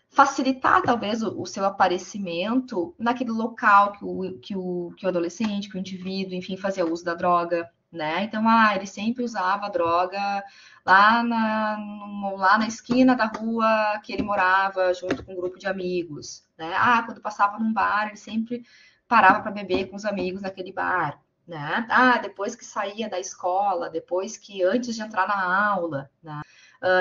facilitar talvez o seu aparecimento naquele local que o adolescente, que o indivíduo, enfim, fazia uso da droga, né? Então, ele sempre usava a droga lá na esquina da rua que ele morava, junto com um grupo de amigos, né? Quando passava num bar, ele sempre parava para beber com os amigos naquele bar, né? Depois que saía da escola, depois que antes de entrar na aula, né?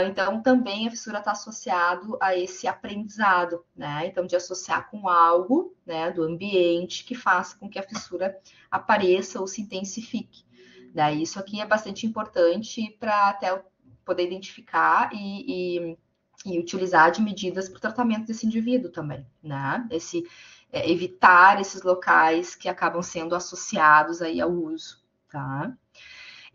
Então, também a fissura está associado a esse aprendizado, né? Então, de associar com algo, né, do ambiente que faça com que a fissura apareça ou se intensifique. Daí, isso aqui é bastante importante para até poder identificar e utilizar de medidas para o tratamento desse indivíduo também, né? Evitar esses locais que acabam sendo associados aí ao uso, tá?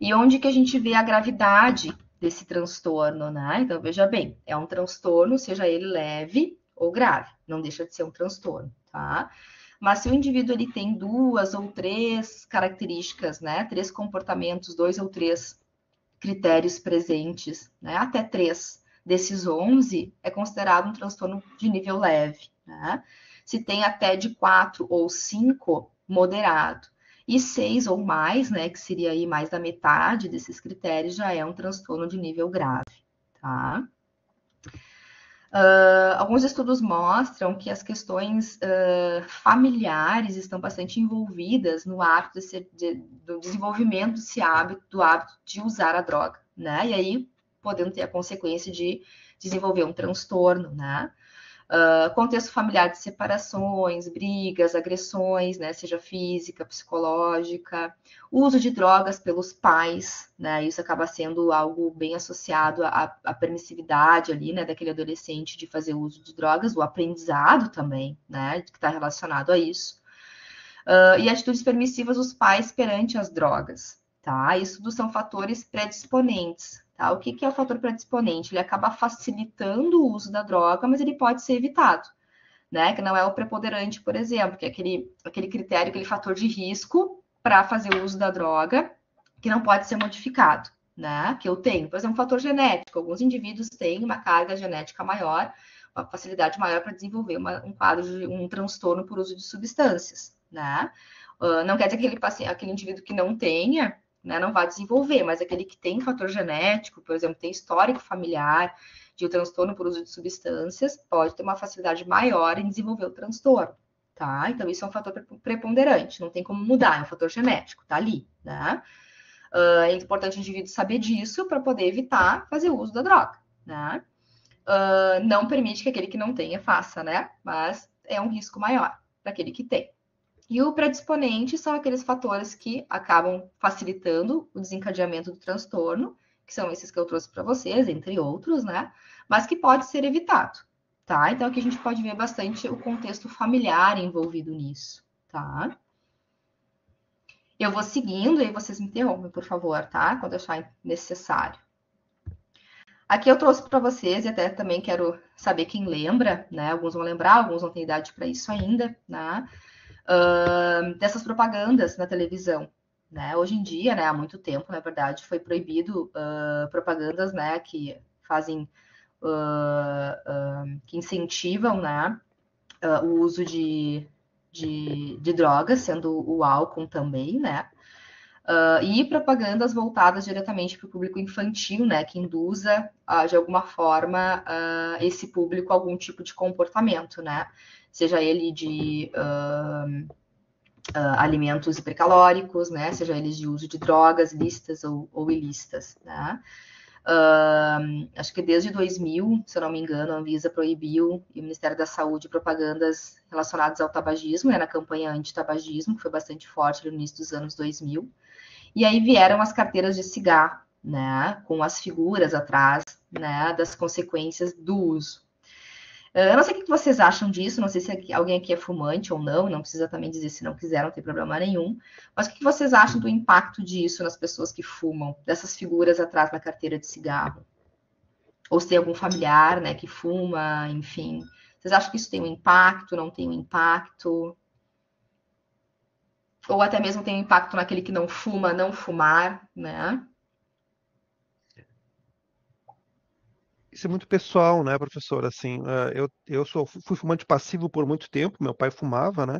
E onde que a gente vê a gravidade desse transtorno, né? Então, veja bem, é um transtorno, seja ele leve ou grave, não deixa de ser um transtorno, tá? Mas se o indivíduo ele tem 2 ou 3 características, né? 3 comportamentos, 2 ou 3 critérios presentes, né? Até 3 desses 11 é considerado um transtorno de nível leve, né? Se tem até de 4 ou 5, moderado. E 6 ou mais, né, que seria aí mais da metade desses critérios, já é um transtorno de nível grave, tá? Alguns estudos mostram que as questões familiares estão bastante envolvidas no hábito do desenvolvimento desse hábito, do hábito de usar a droga, né? E aí, podendo ter a consequência de desenvolver um transtorno, né? Contexto familiar de separações, brigas, agressões, né, seja física, psicológica, uso de drogas pelos pais, né, isso acaba sendo algo bem associado à permissividade ali, né, daquele adolescente de fazer uso de drogas, o aprendizado também, né, que está relacionado a isso. E atitudes permissivas dos pais perante as drogas, tá? Isso tudo são fatores predisponentes, tá? O que é o fator predisponente? Ele acaba facilitando o uso da droga, mas ele pode ser evitado, né? Que não é o preponderante, por exemplo, que é aquele critério, aquele fator de risco para fazer o uso da droga, que não pode ser modificado, né? Que eu tenho, por exemplo, um fator genético. Alguns indivíduos têm uma carga genética maior, uma facilidade maior para desenvolver um quadro de um transtorno por uso de substâncias, né? Não quer dizer que aquele indivíduo que não tenha, né, não vai desenvolver, mas aquele que tem fator genético, por exemplo, tem histórico familiar de um transtorno por uso de substâncias, pode ter uma facilidade maior em desenvolver o transtorno, tá? Então, isso é um fator preponderante, não tem como mudar, é um fator genético, tá ali, né? É importante o indivíduo saber disso para poder evitar fazer uso da droga, né? Não permite que aquele que não tenha faça, né? Mas é um risco maior para aquele que tem. E o predisponente são aqueles fatores que acabam facilitando o desencadeamento do transtorno, que são esses que eu trouxe para vocês, entre outros, né? Mas que pode ser evitado, tá? Então aqui a gente pode ver bastante o contexto familiar envolvido nisso, tá? Eu vou seguindo e aí vocês me interrompem, por favor, tá? Quando achar necessário. Aqui eu trouxe para vocês, e até também quero saber quem lembra, né? Alguns vão lembrar, alguns não têm idade para isso ainda, né? Dessas propagandas na televisão, né? Hoje em dia, né, há muito tempo, na verdade, foi proibido propagandas, né, que fazem, que incentivam, né, o uso de drogas, sendo o álcool também, né? E propagandas voltadas diretamente para o público infantil, né, que induza, de alguma forma, esse público a algum tipo de comportamento, né? Seja ele de alimentos hipercalóricos, né? Seja eles de uso de drogas lícitas ou ilícitas, né? Acho que desde 2000, se eu não me engano, a Anvisa proibiu, e o Ministério da Saúde, propagandas relacionadas ao tabagismo, né, na campanha anti-tabagismo, que foi bastante forte no início dos anos 2000. E aí vieram as carteiras de cigarro, né, com as figuras atrás, né, das consequências do uso. Eu não sei o que vocês acham disso, não sei se alguém aqui é fumante ou não precisa também dizer se não quiser, não tem problema nenhum. Mas o que vocês acham do impacto disso nas pessoas que fumam, dessas figuras atrás da carteira de cigarro? Ou se tem algum familiar, né, que fuma, enfim. Vocês acham que isso tem um impacto, não tem um impacto? Ou até mesmo tem um impacto naquele que não fuma, não fumar, né? Isso é muito pessoal, né, professor? Assim, eu fui fumante passivo por muito tempo, meu pai fumava, né?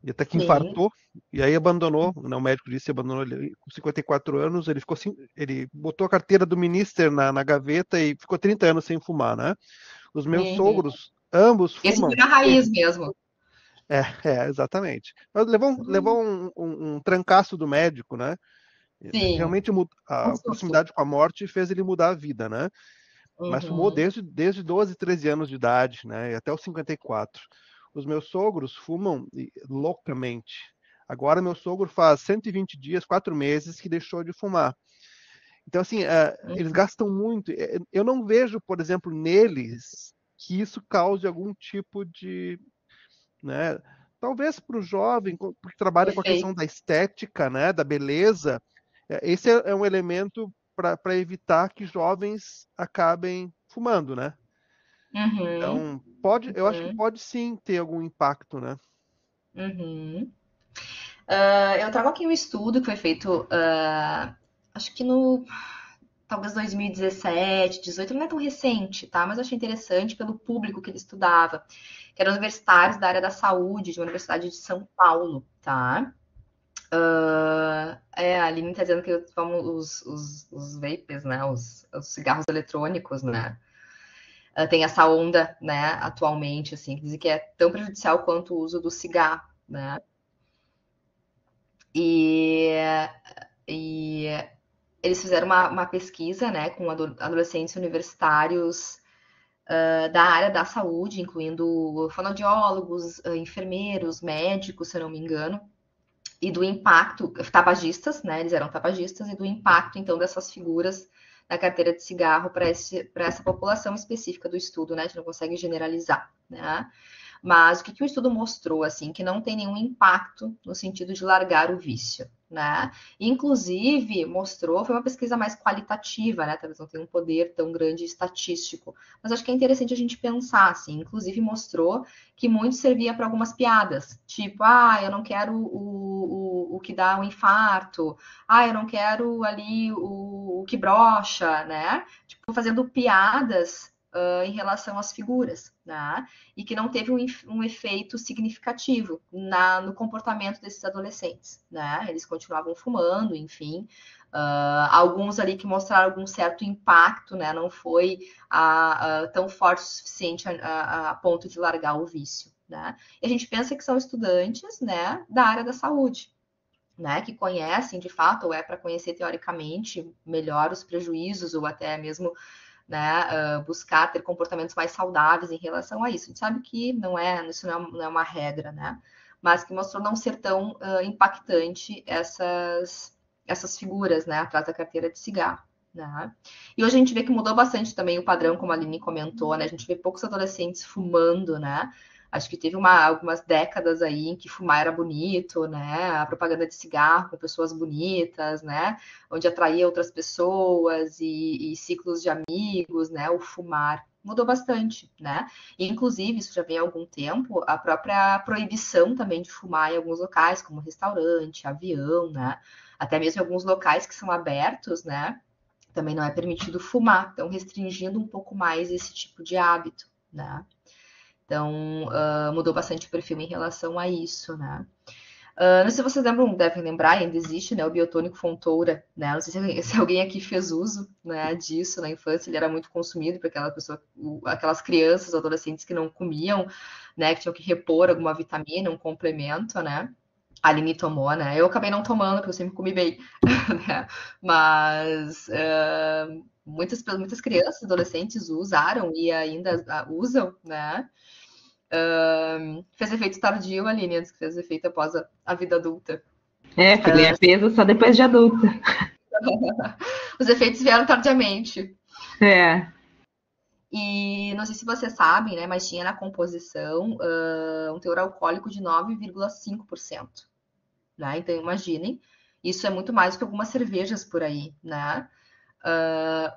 E até que Sim. infartou, e aí abandonou, né, o médico disse que abandonou ele com 54 anos, ele ficou assim, ele botou a carteira do minister na gaveta e ficou 30 anos sem fumar, né? Os meus Uhum. sogros, ambos Esse foi fumam. na raiz mesmo. Exatamente. Mas levou um trancaço do médico, né? Sim. Realmente Um a susto. proximidade com a morte fez ele mudar a vida, né? Mas fumou Uhum. desde 12, 13 anos de idade, né? E até os 54. Os meus sogros fumam loucamente. Agora meu sogro faz 120 dias, 4 meses que deixou de fumar. Então, assim, eles gastam muito. Eu não vejo, por exemplo, neles que isso cause algum tipo de, né? Talvez para o jovem, porque trabalha com a questão Perfeito. da estética, né? Da beleza, esse é um elemento para evitar que jovens acabem fumando, né? Uhum. Então, eu acho que Uhum. pode sim ter algum impacto, né? Uhum. Eu trago aqui um estudo que foi feito, acho que no talvez 2017, 18, não é tão recente, tá? Mas eu achei interessante pelo público que ele estudava, que eram universitários da área da saúde, de uma universidade de São Paulo, tá? A Aline tá dizendo que vamos os vapes, né? Os cigarros eletrônicos, né? Tem essa onda, né, atualmente, assim, que dizem que é tão prejudicial quanto o uso do cigarro, né? E, e eles fizeram uma pesquisa, né, com adolescentes universitários da área da saúde, incluindo fonoaudiólogos, enfermeiros, médicos, se eu não me engano, e do impacto, tabagistas, né? Eles eram tabagistas, e do impacto, então, dessas figuras na carteira de cigarro para essa população específica do estudo, né? A gente não consegue generalizar, né? Mas o que o estudo mostrou, assim, que não tem nenhum impacto no sentido de largar o vício, né? Inclusive, mostrou, foi uma pesquisa mais qualitativa, né? Talvez não tenha um poder tão grande estatístico, mas acho que é interessante a gente pensar, assim. Inclusive, mostrou que muito servia para algumas piadas, tipo, eu não quero o que dá um infarto, eu não quero ali o que brocha, né? Tipo, fazendo piadas em relação às figuras, né? E que não teve um efeito significativo no comportamento desses adolescentes, né? Eles continuavam fumando, enfim. Alguns ali que mostraram algum certo impacto, né? Não foi tão forte o suficiente a ponto de largar o vício, né? E a gente pensa que são estudantes, né, da área da saúde, né, que conhecem de fato, ou é para conhecer teoricamente melhor os prejuízos, ou até mesmo, né, buscar ter comportamentos mais saudáveis em relação a isso. A gente sabe que isso não é uma regra, né, mas que mostrou não ser tão impactante essas figuras, né, atrás da carteira de cigarro. Né? E hoje a gente vê que mudou bastante também o padrão, como a Aline comentou, né? A gente vê poucos adolescentes fumando, né? Acho que teve algumas décadas aí em que fumar era bonito, né? A propaganda de cigarro com pessoas bonitas, né? Onde atraía outras pessoas e ciclos de amigos, né? O fumar mudou bastante, né? E, inclusive, isso já vem há algum tempo, a própria proibição também de fumar em alguns locais, como restaurante, avião, né? Até mesmo em alguns locais que são abertos, né? Também não é permitido fumar, então restringindo um pouco mais esse tipo de hábito, né? Então, mudou bastante o perfil em relação a isso, né? Não sei se vocês devem lembrar, ainda existe, né, o biotônico Fontoura, né? Não sei se alguém aqui fez uso, né, disso na infância, ele era muito consumido por aquelas crianças, adolescentes que não comiam, né, que tinham que repor alguma vitamina, um complemento, né? A Aline tomou, né? Eu acabei não tomando, porque eu sempre comi bem, né? Mas muitas crianças, adolescentes usaram e ainda usam, né? Fez efeito tardio, Aline, antes que fez efeito após a vida adulta. Fui ganhar peso só depois de adulta. Os efeitos vieram tardiamente. É. E não sei se vocês sabem, né? Mas tinha na composição um teor alcoólico de 9,5%. Né? Então, imaginem, isso é muito mais do que algumas cervejas por aí, né?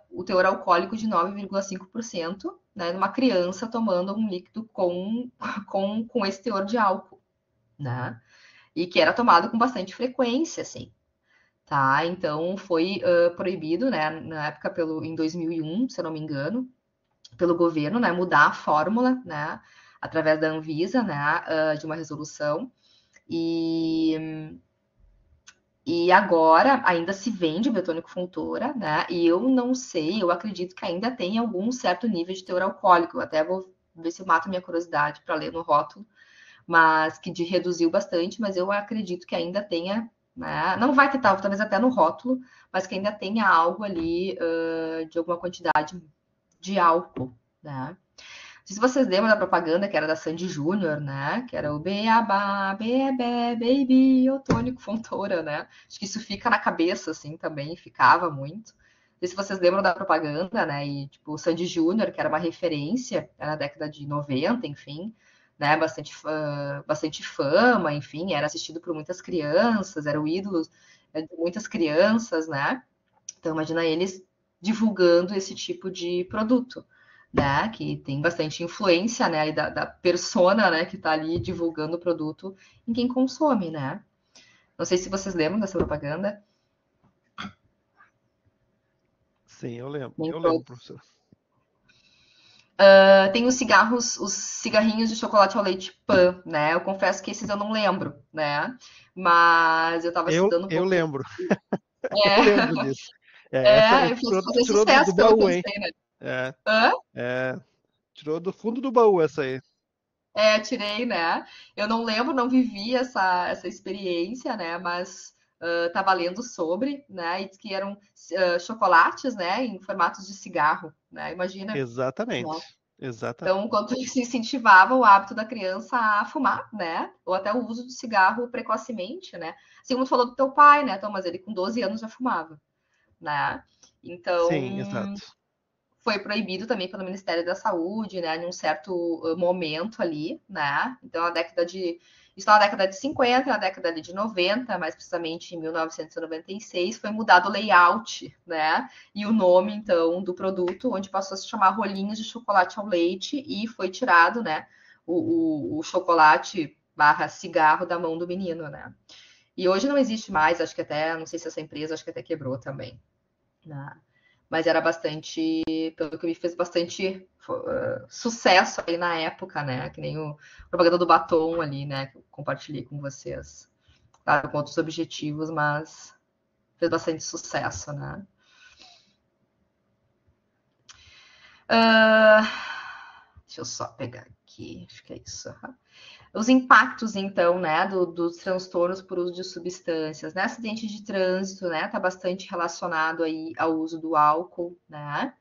O teor alcoólico de 9,5%, né, numa criança tomando um líquido com esse teor de álcool, né? E que era tomado com bastante frequência, assim, tá? Então, foi proibido, né, na época, em 2001, se eu não me engano, pelo governo, né, mudar a fórmula, né, através da Anvisa, né, de uma resolução. E agora ainda se vende o biotônico Fontoura, né? E eu não sei, eu acredito que ainda tem algum certo nível de teor alcoólico. Eu até vou ver se eu mato minha curiosidade para ler no rótulo, mas que reduziu bastante, mas eu acredito que ainda tenha, né? Não vai ter talvez até no rótulo, mas que ainda tenha algo ali de alguma quantidade de álcool, né? Não sei se vocês lembram da propaganda que era da Sandy Júnior, né? Que era o Beabá, Bebê, Baby, o tônico Fontoura, né? Acho que isso fica na cabeça, assim, também, ficava muito. Não sei se vocês lembram da propaganda, né? E, tipo, o Sandy Júnior, que era uma referência, era na década de 90, enfim, né? Bastante fama, enfim, era assistido por muitas crianças, era o ídolo de muitas crianças, né? Então, imagina eles divulgando esse tipo de produto, né? Que tem bastante influência, né? Da persona, né? Que está ali divulgando o produto em quem consome, né? Não sei se vocês lembram dessa propaganda. Sim, eu lembro. Nem Eu todos. lembro, professor. Tem os cigarrinhos de chocolate ao leite Pan, né? Eu confesso que esses eu não lembro, né? Mas eu estava estudando um pouco. Eu lembro. É. Eu lembro disso. Essa Eu fiz fazer tirou sucesso, do pelo que baú, eu hein? sei, né? Tirou do fundo do baú essa aí. Tirei, né? Eu não lembro, não vivi essa experiência, né? Mas tava lendo sobre, né? E diz que eram chocolates, né? Em formatos de cigarro, né? Imagina. Exatamente. Né? Exatamente. Então, quanto isso incentivava o hábito da criança a fumar, né? Ou até o uso de cigarro precocemente, né? Assim como tu falou do teu pai, né, Tom? Mas ele com 12 anos já fumava, né? Então, Sim, exato. foi proibido também pelo Ministério da Saúde, né, em um certo momento ali, né? Então, isso na década de 50, na década de 90, mais precisamente em 1996, foi mudado o layout, né? E o nome, então, do produto, onde passou a se chamar rolinhos de chocolate ao leite e foi tirado, né, o chocolate barra cigarro da mão do menino, né? E hoje não existe mais, acho que até, não sei se essa empresa, acho que até quebrou também, né? Mas era bastante, pelo que me fez bastante sucesso aí na época, né? Que nem o propaganda do batom ali, né? Que eu compartilhei com vocês. Claro, com outros objetivos, mas fez bastante sucesso, né? Deixa eu só pegar aqui, acho que é isso. Os impactos, então, né, dos transtornos por uso de substâncias, né? Acidente de trânsito, né? Tá bastante relacionado aí ao uso do álcool, né?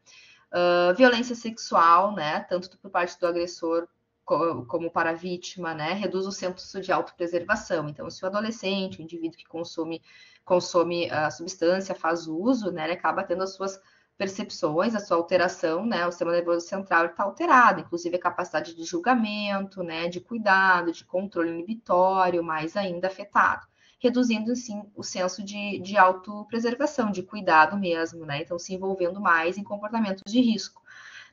Violência sexual, né? Tanto por parte do agressor como para a vítima, né? Reduz o senso de autopreservação. Então, se o adolescente, o indivíduo que consome a substância, faz uso, né? Ele acaba tendo as suas percepções, a sua alteração, né? O sistema nervoso central está alterado, inclusive a capacidade de julgamento, né? De cuidado, de controle inibitório, mais ainda afetado, reduzindo, sim, o senso de autopreservação, de cuidado mesmo, né? Então, se envolvendo mais em comportamentos de risco,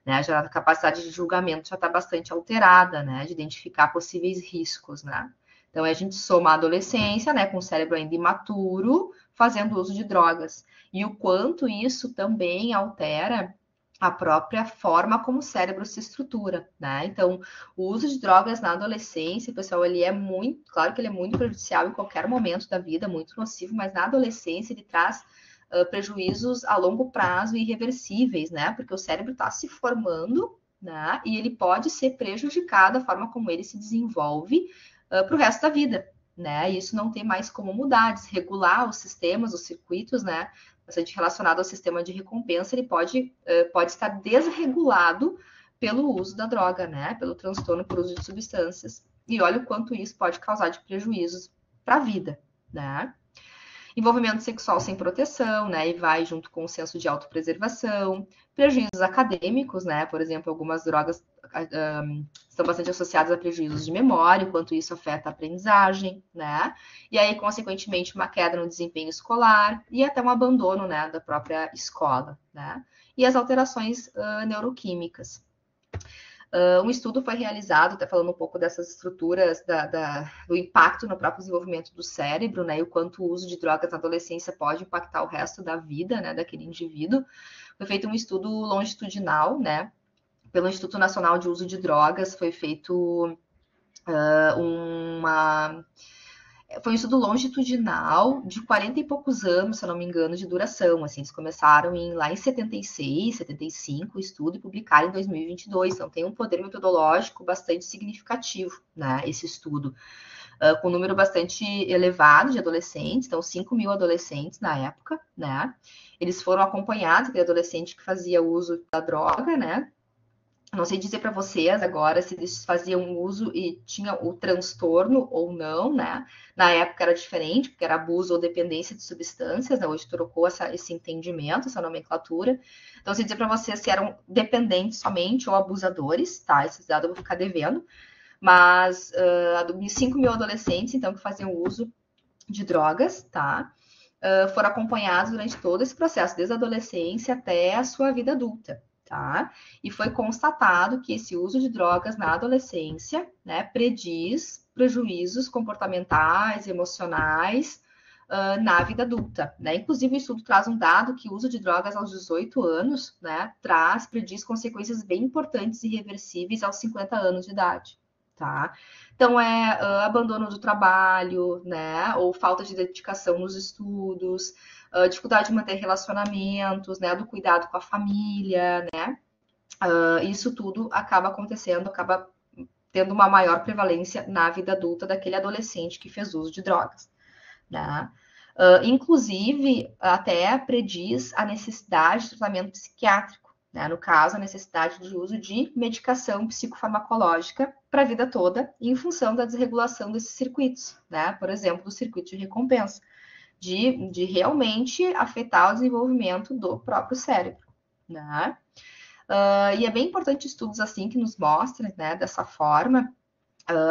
né? Já a capacidade de julgamento já está bastante alterada, né? De identificar possíveis riscos, né? Então, a gente soma a adolescência, né? Com o cérebro ainda imaturo, fazendo uso de drogas. E o quanto isso também altera a própria forma como o cérebro se estrutura, né? Então, o uso de drogas na adolescência, pessoal, ele é muito, claro que ele é muito prejudicial em qualquer momento da vida, muito nocivo, mas na adolescência ele traz prejuízos a longo prazo irreversíveis, né? Porque o cérebro está se formando, né? E ele pode ser prejudicado a forma como ele se desenvolve para o resto da vida, né? E isso não tem mais como mudar, desregular os sistemas, os circuitos, né? Bastante relacionado ao sistema de recompensa, ele pode estar desregulado pelo uso da droga, né? Pelo transtorno por uso de substâncias. E olha o quanto isso pode causar de prejuízos para a vida, né? Envolvimento sexual sem proteção, né? E vai junto com o senso de autopreservação, prejuízos acadêmicos, né? Por exemplo, algumas drogas estão bastante associadas a prejuízos de memória, o quanto isso afeta a aprendizagem, né? E aí, consequentemente, uma queda no desempenho escolar e até um abandono, né, da própria escola, né? E as alterações neuroquímicas. Um estudo foi realizado, até falando um pouco dessas estruturas, do impacto no próprio desenvolvimento do cérebro, né, e o quanto o uso de drogas na adolescência pode impactar o resto da vida, né, daquele indivíduo. Foi feito um estudo longitudinal, né, pelo Instituto Nacional de Uso de Drogas, foi feito foi um estudo longitudinal de 40 e poucos anos, se eu não me engano, de duração. Assim, eles começaram lá em 76, 75 o estudo e publicaram em 2022. Então, tem um poder metodológico bastante significativo, né, esse estudo. Com um número bastante elevado de adolescentes, então 5 mil adolescentes na época, né? Eles foram acompanhados de adolescente que fazia uso da droga, né? Não sei dizer para vocês agora se eles faziam uso e tinha o transtorno ou não, né? Na época era diferente, porque era abuso ou dependência de substâncias, né? Hoje trocou esse entendimento, essa nomenclatura. Então, sei dizer para vocês se eram dependentes somente ou abusadores, tá? Esses dados eu vou ficar devendo. Mas 5 mil adolescentes, então, que faziam uso de drogas, tá? Foram acompanhados durante todo esse processo, desde a adolescência até a sua vida adulta. Tá? E foi constatado que esse uso de drogas na adolescência, né, prediz prejuízos comportamentais, emocionais na vida adulta, né? Inclusive o estudo traz um dado que o uso de drogas aos 18 anos, né, prediz consequências bem importantes e irreversíveis aos 50 anos de idade, tá? Então abandono do trabalho, né, ou falta de dedicação nos estudos, dificuldade de manter relacionamentos, né, do cuidado com a família, né, isso tudo acaba acontecendo, acaba tendo uma maior prevalência na vida adulta daquele adolescente que fez uso de drogas, né. Inclusive, até prediz a necessidade de tratamento psiquiátrico, né? No caso, a necessidade de uso de medicação psicofarmacológica para a vida toda, em função da desregulação desses circuitos, né? Por exemplo, do circuito de recompensa, de realmente afetar o desenvolvimento do próprio cérebro, né? E é bem importante estudos assim que nos mostrem, né, dessa forma,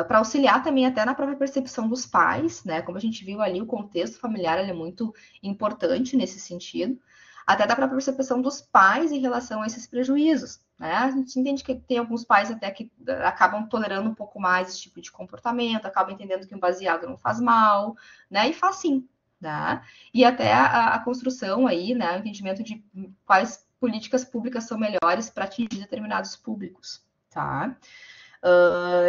para auxiliar também até na própria percepção dos pais, né? Como a gente viu ali, o contexto familiar ele é muito importante nesse sentido, até da própria percepção dos pais em relação a esses prejuízos, né? A gente entende que tem alguns pais até que acabam tolerando um pouco mais esse tipo de comportamento, acabam entendendo que um baseado não faz mal, né? E faz sim, né? E até a construção aí, né? O entendimento de quais políticas públicas são melhores para atingir determinados públicos, tá?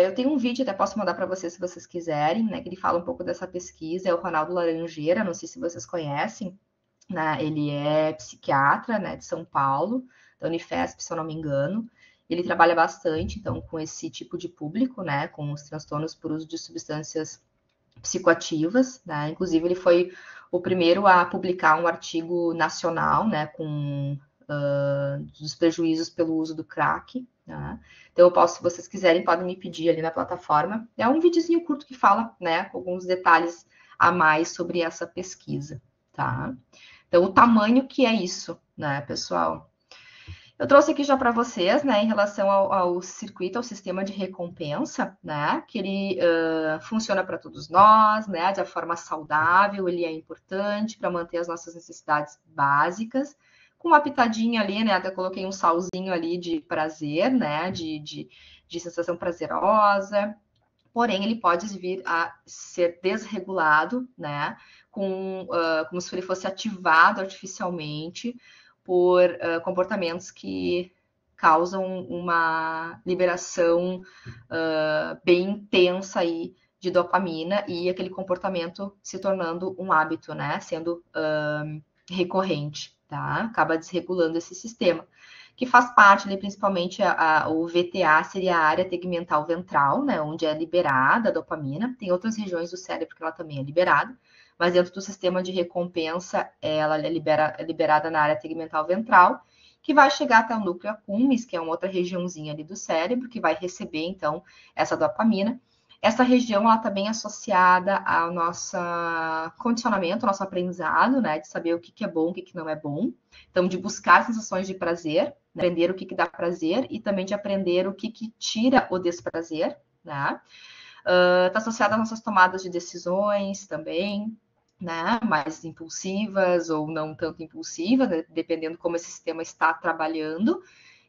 Eu tenho um vídeo, até posso mandar para vocês se vocês quiserem, né? Que ele fala um pouco dessa pesquisa, é o Ronaldo Laranjeira, não sei se vocês conhecem, né? Ele é psiquiatra, né, de São Paulo, da Unifesp, se eu não me engano. Ele trabalha bastante, então, com esse tipo de público, né? Com os transtornos por uso de substâncias psicoativas, né? Inclusive, ele foi o primeiro a publicar um artigo nacional, né? Com dos prejuízos pelo uso do crack, né? Então, eu posso, se vocês quiserem, podem me pedir ali na plataforma. É um videozinho curto que fala, né, com alguns detalhes a mais sobre essa pesquisa, tá? Então, o tamanho que é isso, né, pessoal? Eu trouxe aqui já para vocês, né, em relação ao circuito, ao sistema de recompensa, né, que ele funciona para todos nós, né, de forma saudável, ele é importante para manter as nossas necessidades básicas, com uma pitadinha ali, né, até coloquei um salzinho ali de prazer, né, de sensação prazerosa, porém ele pode vir a ser desregulado, né, como se ele fosse ativado artificialmente por comportamentos que causam uma liberação bem intensa aí de dopamina e aquele comportamento se tornando um hábito, né, sendo recorrente, tá? Acaba desregulando esse sistema, que faz parte ali, principalmente, o VTA seria a área tegmental ventral, né, onde é liberada a dopamina. Tem outras regiões do cérebro que ela também é liberada, mas dentro do sistema de recompensa, ela é liberada na área tegmental ventral, que vai chegar até o núcleo accumbens, que é uma outra regiãozinha ali do cérebro, que vai receber, então, essa dopamina. Essa região, ela está bem associada ao nosso condicionamento, ao nosso aprendizado, né? De saber o que é bom, o que não é bom. Então, de buscar sensações de prazer, né? Aprender o que dá prazer e também de aprender o que tira o desprazer, né? Está associada às nossas tomadas de decisões também, né? Mais impulsivas ou não tanto impulsivas, né? Dependendo como esse sistema está trabalhando.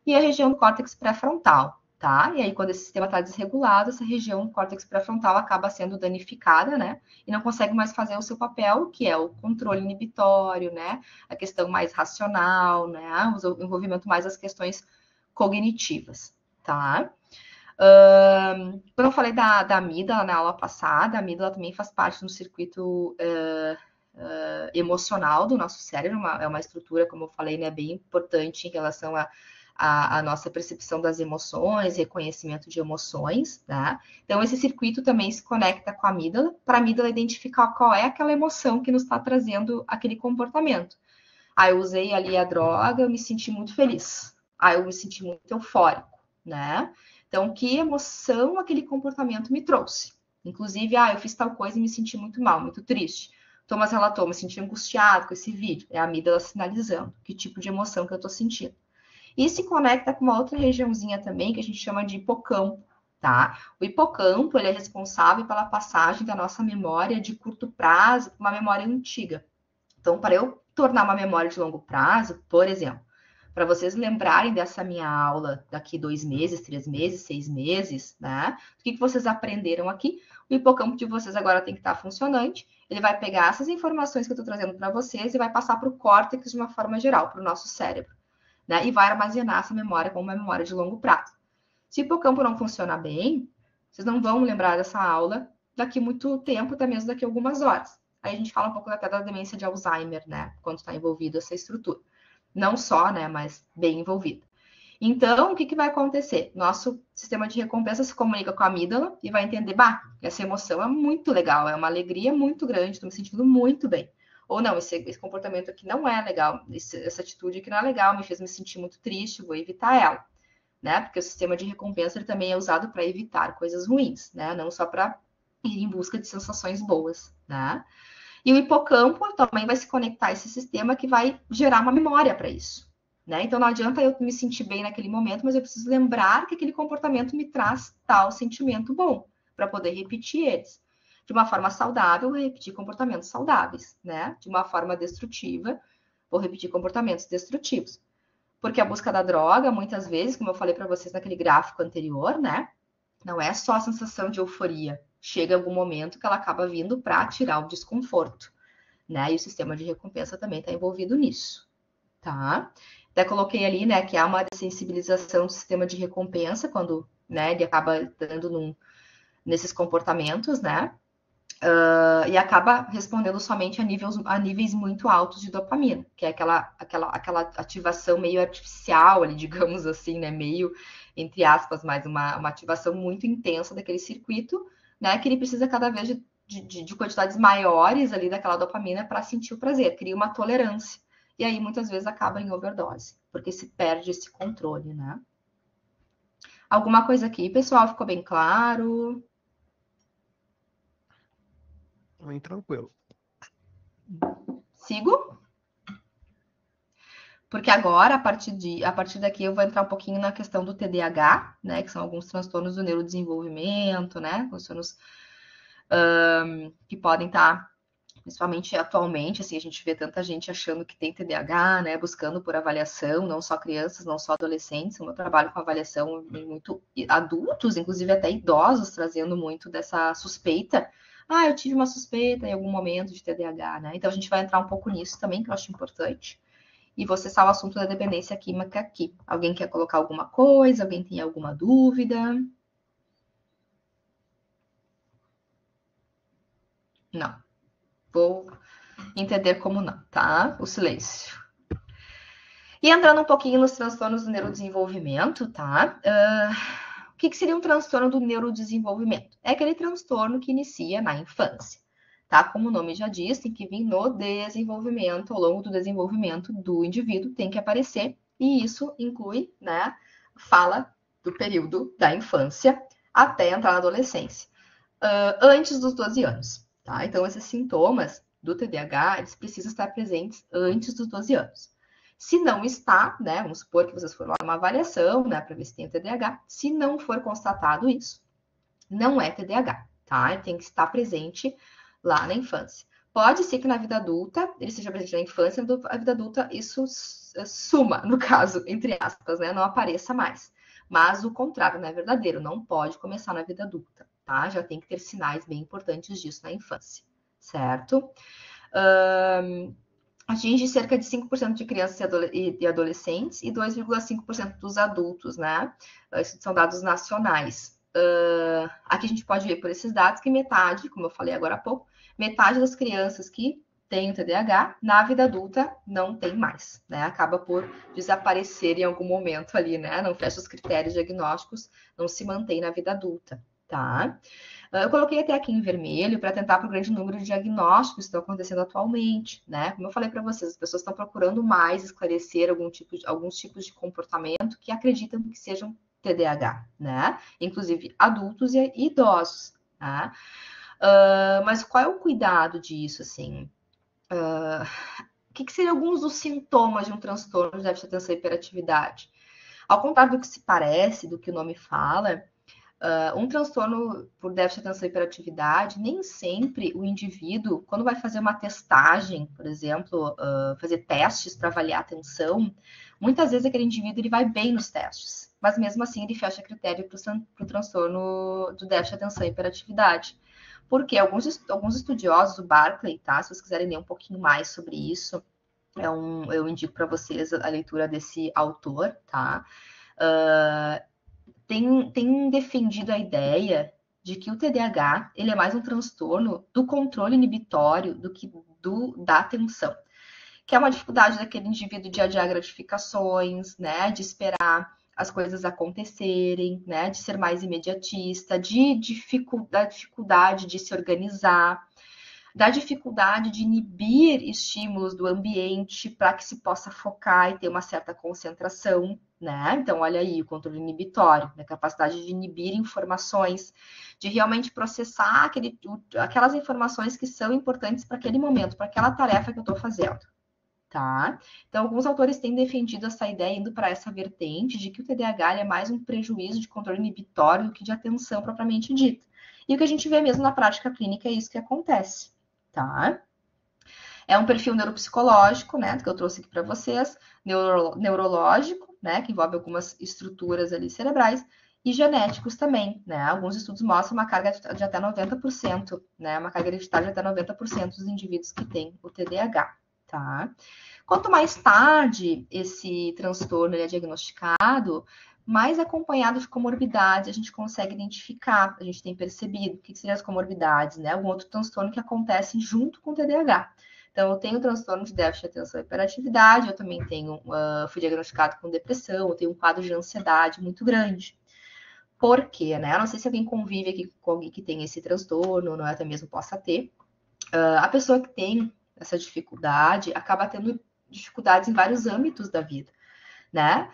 E a região do córtex pré-frontal. Tá? E aí, quando esse sistema está desregulado, essa região do córtex pré-frontal acaba sendo danificada, né? E não consegue mais fazer o seu papel, que é o controle inibitório, né? A questão mais racional, né? O envolvimento mais das questões cognitivas, tá? Quando eu falei da amígdala na aula passada, a amígdala também faz parte do circuito emocional do nosso cérebro, é uma estrutura, como eu falei, né, bem importante em relação a nossa percepção das emoções, reconhecimento de emoções, tá? Então, esse circuito também se conecta com a amígdala, para a amígdala identificar qual é aquela emoção que nos está trazendo aquele comportamento. Eu usei ali a droga, eu me senti muito feliz. Eu me senti muito eufórico, né? Então, que emoção aquele comportamento me trouxe? Inclusive, eu fiz tal coisa e me senti muito mal, muito triste. Thomas relatou, me senti angustiado com esse vídeo. É a amígdala sinalizando que tipo de emoção que eu estou sentindo. E se conecta com uma outra regiãozinha também, que a gente chama de hipocampo, tá? O hipocampo, ele é responsável pela passagem da nossa memória de curto prazo para uma memória antiga. Então, para eu tornar uma memória de longo prazo, por exemplo, para vocês lembrarem dessa minha aula daqui 2 meses, 3 meses, 6 meses, né? O que vocês aprenderam aqui? O hipocampo de vocês agora tem que estar funcionante. Ele vai pegar essas informações que eu estou trazendo para vocês e vai passar para o córtex de uma forma geral, para o nosso cérebro. Né, e vai armazenar essa memória como uma memória de longo prazo. Se o hipocampo não funciona bem, vocês não vão lembrar dessa aula daqui muito tempo, até mesmo daqui a algumas horas. Aí a gente fala um pouco até da demência de Alzheimer, né? Quando está envolvido essa estrutura. Não só, né? Mas bem envolvida. Então, o que vai acontecer? Nosso sistema de recompensa se comunica com a amígdala e vai entender, essa emoção é muito legal, é uma alegria muito grande, estou me sentindo muito bem. ou não, esse comportamento aqui não é legal, essa atitude aqui não é legal, me fez me sentir muito triste, vou evitar ela, né? Porque o sistema de recompensa ele também é usado para evitar coisas ruins, né? Não só para ir em busca de sensações boas, né? E o hipocampo também vai se conectar a esse sistema que vai gerar uma memória para isso, né? Então não adianta eu me sentir bem naquele momento, mas eu preciso lembrar que aquele comportamento me traz tal sentimento bom para poder repetir eles. De uma forma saudável, vou repetir comportamentos saudáveis, né? De uma forma destrutiva, vou repetir comportamentos destrutivos. Porque a busca da droga, muitas vezes, como eu falei para vocês naquele gráfico anterior, né? Não é só a sensação de euforia. Chega algum momento que ela acaba vindo para tirar o desconforto, né? E o sistema de recompensa também está envolvido nisso, tá? Até coloquei ali, né, que há uma dessensibilização do sistema de recompensa quando, né, ele acaba dando nesses comportamentos, né? E acaba respondendo somente a níveis muito altos de dopamina, que é aquela ativação meio artificial ali, digamos assim, né? Meio, entre aspas, mais uma ativação muito intensa daquele circuito, né? Que ele precisa cada vez de quantidades maiores ali daquela dopamina para sentir o prazer, cria uma tolerância. E aí, muitas vezes, acaba em overdose, porque se perde esse controle, né? Alguma coisa aqui, pessoal? Ficou bem claro? Bem tranquilo. Sigo? Porque agora, a partir daqui, eu vou entrar um pouquinho na questão do TDAH, né? Que são alguns transtornos do neurodesenvolvimento, né? Transtornos que podem estar, principalmente atualmente, assim, a gente vê tanta gente achando que tem TDAH, né? Buscando por avaliação, não só crianças, não só adolescentes. Eu trabalho com avaliação muito adultos, inclusive até idosos, trazendo muito dessa suspeita. Ah, eu tive uma suspeita em algum momento de TDAH, né? Então a gente vai entrar um pouco nisso também, que eu acho importante. E vou cessar o assunto da dependência química aqui. Alguém quer colocar alguma coisa? Alguém tem alguma dúvida? Não. Vou entender como não, tá? O silêncio. E entrando um pouquinho nos transtornos do neurodesenvolvimento, tá? O que seria um transtorno do neurodesenvolvimento? É aquele transtorno que inicia na infância, tá? Como o nome já diz, tem que vir no desenvolvimento, ao longo do desenvolvimento do indivíduo, tem que aparecer, e isso inclui, né, fala do período da infância até entrar na adolescência, antes dos 12 anos, tá? Então, esses sintomas do TDAH, eles precisam estar presentes antes dos 12 anos. Se não está, né, vamos supor que vocês foram lá numa avaliação, né, para ver se tem TDAH, se não for constatado isso, não é TDAH, tá? Ele tem que estar presente lá na infância. Pode ser que na vida adulta ele seja presente na infância, na vida adulta isso suma, no caso, entre aspas, né, não apareça mais. Mas o contrário não é verdadeiro, não pode começar na vida adulta, tá? Já tem que ter sinais bem importantes disso na infância, certo? Atinge cerca de 5% de crianças e adolescentes e 2,5% dos adultos, né? Esses são dados nacionais. Aqui a gente pode ver por esses dados que metade, como eu falei agora há pouco, metade das crianças que têm o TDAH, na vida adulta não tem mais, né? Acaba por desaparecer em algum momento ali, né? Não fecha os critérios diagnósticos, não se mantém na vida adulta, tá? Eu coloquei até aqui em vermelho para tentar para o grande número de diagnósticos que estão acontecendo atualmente, né? Como eu falei para vocês, as pessoas estão procurando mais esclarecer alguns tipos de comportamento que acreditam que sejam TDAH, né? Inclusive adultos e idosos, tá? Mas qual é o cuidado disso, assim? O que seriam alguns dos sintomas de um transtorno de déficit de atenção e hiperatividade? Ao contrário do que se parece, do que o nome fala, um transtorno por déficit de atenção e hiperatividade, nem sempre o indivíduo, quando vai fazer uma testagem, por exemplo, fazer testes para avaliar a atenção, muitas vezes aquele indivíduo ele vai bem nos testes, mas mesmo assim ele fecha critério para o transtorno do déficit de atenção e hiperatividade. Porque alguns estudiosos, o Barclay, tá? Se vocês quiserem ler um pouquinho mais sobre isso, eu indico para vocês a leitura desse autor, tá? Tem defendido a ideia de que o TDAH ele é mais um transtorno do controle inibitório do que da atenção, que é uma dificuldade daquele indivíduo de adiar gratificações, né, de esperar as coisas acontecerem, né, de ser mais imediatista, da dificuldade de se organizar. da dificuldade de inibir estímulos do ambiente para que se possa focar e ter uma certa concentração, né? Então, olha aí, o controle inibitório, a capacidade de inibir informações, de realmente processar aquelas informações que são importantes para aquele momento, para aquela tarefa que eu estou fazendo. Tá? Então, alguns autores têm defendido essa ideia, indo para essa vertente, de que o TDAH é mais um prejuízo de controle inibitório do que de atenção propriamente dita. E o que a gente vê mesmo na prática clínica é isso que acontece, tá? É um perfil neuropsicológico, né, que eu trouxe aqui para vocês, neurológico, né, que envolve algumas estruturas ali cerebrais, e genéticos também, né? Alguns estudos mostram uma carga de até 90%, né? Uma carga hereditária de até 90% dos indivíduos que têm o TDAH. Tá? Quanto mais tarde esse transtorno é diagnosticado, mais acompanhado de comorbidades a gente consegue identificar, a gente tem percebido o que seriam as comorbidades, né? Algum outro transtorno que acontece junto com o TDAH. Então, eu tenho transtorno de déficit de atenção e hiperatividade, eu também tenho, fui diagnosticado com depressão, eu tenho um quadro de ansiedade muito grande. Por quê, né? Eu não sei se alguém convive aqui com alguém que tem esse transtorno, não é, até mesmo possa ter. A pessoa que tem essa dificuldade acaba tendo dificuldades em vários âmbitos da vida, né?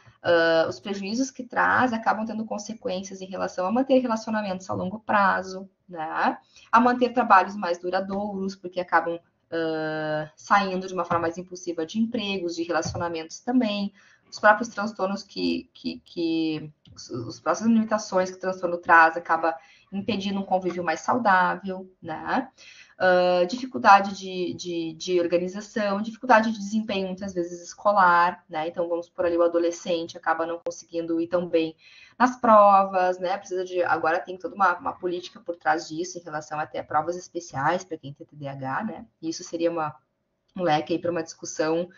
Os prejuízos que traz acabam tendo consequências em relação a manter relacionamentos a longo prazo, né? A manter trabalhos mais duradouros, porque acabam saindo de uma forma mais impulsiva de empregos, de relacionamentos também. Os próprios transtornos os próprias limitações que o transtorno traz acaba impedindo um convívio mais saudável, né? Dificuldade de organização, dificuldade de desempenho, muitas vezes, escolar, né? Então, vamos por ali, o adolescente acaba não conseguindo ir tão bem nas provas, né? Agora tem toda uma política por trás disso, em relação até a provas especiais para quem tem TDAH, né? E isso seria um leque aí para uma discussão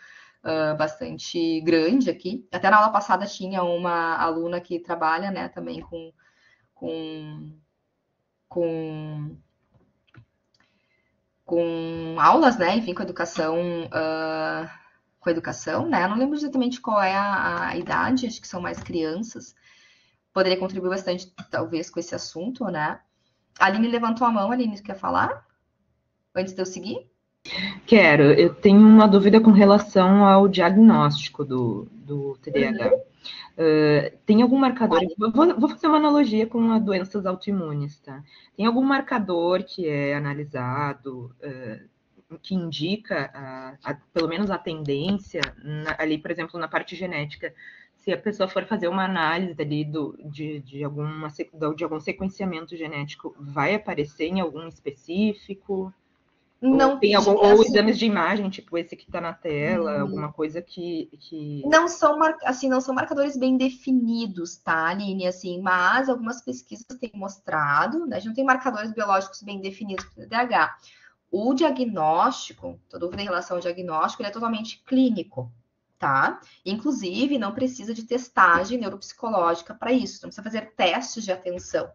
bastante grande aqui. Até na aula passada tinha uma aluna que trabalha, né, também com aulas, né, enfim, com educação, né, não lembro exatamente qual é a idade, acho que são mais crianças, poderia contribuir bastante, talvez, com esse assunto, né. A Aline levantou a mão, Aline, quer falar? Antes de eu seguir? Quero. Eu tenho uma dúvida com relação ao diagnóstico do TDAH. Tem algum marcador? Vou fazer uma analogia com as doenças autoimunes, tá? Tem algum marcador que é analisado, que indica, pelo menos a tendência, ali, por exemplo, na parte genética, se a pessoa for fazer uma análise ali de algum sequenciamento genético, vai aparecer em algum específico? Não, tem algum, ou exames de imagem, tipo esse que está na tela, alguma coisa que... Não são marcadores bem definidos, tá, Aline? Assim, mas algumas pesquisas têm mostrado, né? A gente não tem marcadores biológicos bem definidos para o TDAH. O diagnóstico, toda dúvida em relação ao diagnóstico, ele é totalmente clínico, tá? Inclusive, não precisa de testagem neuropsicológica para isso, não precisa fazer testes de atenção.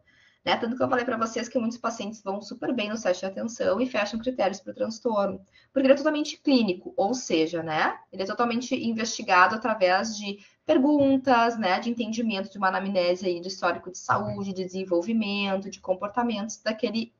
Né? Tanto que eu falei para vocês que muitos pacientes vão super bem no teste de atenção e fecham critérios para o transtorno, porque ele é totalmente clínico, ou seja, né? Ele é totalmente investigado através de perguntas, né? De entendimento de uma anamnese aí, de histórico de saúde, de desenvolvimento, de comportamentos daquele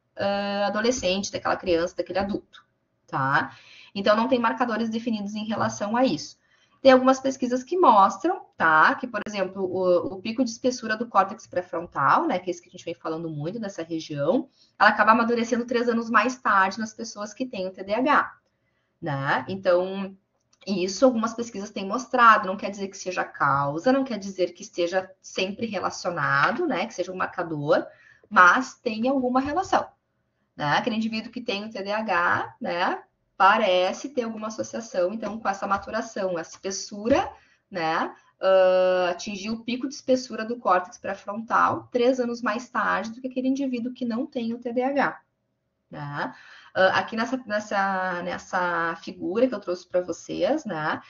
adolescente, daquela criança, daquele adulto, tá? Então, não tem marcadores definidos em relação a isso. Tem algumas pesquisas que mostram, tá? Que, por exemplo, o pico de espessura do córtex pré-frontal, né? Que é esse que a gente vem falando muito dessa região, ela acaba amadurecendo 3 anos mais tarde nas pessoas que têm o TDAH, né? Então, isso algumas pesquisas têm mostrado, não quer dizer que seja causa, não quer dizer que esteja sempre relacionado, né? Que seja um marcador, mas tem alguma relação, né? Aquele indivíduo que tem o TDAH, né? Parece ter alguma associação, então, com essa maturação, a espessura, né? Atingir o pico de espessura do córtex pré-frontal 3 anos mais tarde do que aquele indivíduo que não tem o TDAH. Né? Aqui nessa figura que eu trouxe para vocês, né?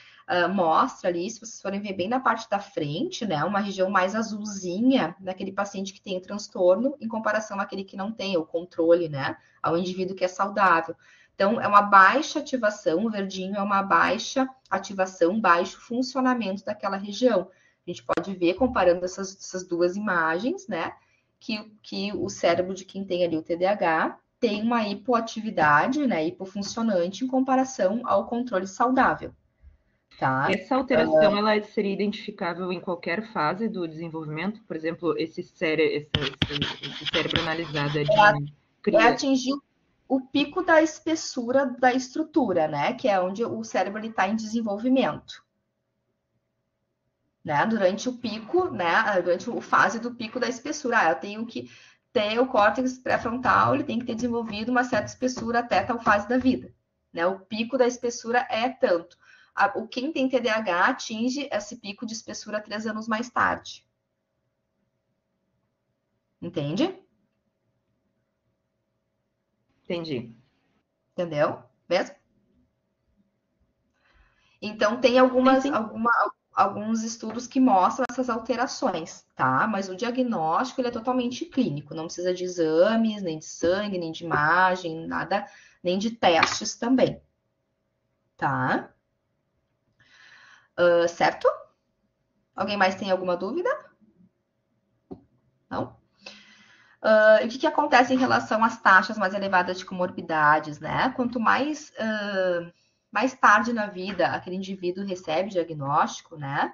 Mostra ali, se vocês forem ver bem na parte da frente, né? Uma região mais azulzinha daquele paciente que tem o transtorno, em comparação àquele que não tem, o controle, né? Ao indivíduo que é saudável. Então, é uma baixa ativação, o verdinho é uma baixa ativação, baixo funcionamento daquela região. A gente pode ver, comparando essas duas imagens, né? Que o cérebro de quem tem ali o TDAH tem uma hipoatividade, né, hipofuncionante em comparação ao controle saudável, tá? Essa alteração, ela seria identificável em qualquer fase do desenvolvimento? Por exemplo, esse cérebro analisado É criança. atingir o pico da espessura da estrutura, né, que é onde o cérebro está em desenvolvimento. Né, durante o pico, né, durante a fase do pico da espessura. Eu tenho que ter o córtex pré-frontal, ele tem que ter desenvolvido uma certa espessura até tal fase da vida. Né? O pico da espessura é tanto. Quem tem TDAH atinge esse pico de espessura 3 anos mais tarde. Entende? Entendi. Entendeu? Mesmo? Então, tem alguns estudos que mostram essas alterações, tá? Mas o diagnóstico, ele é totalmente clínico. Não precisa de exames, nem de sangue, nem de imagem, nada, nem de testes também. Tá? Certo? Alguém mais tem alguma dúvida? Não? O que acontece em relação às taxas mais elevadas de comorbidades, né? Quanto mais tarde na vida aquele indivíduo recebe diagnóstico, né?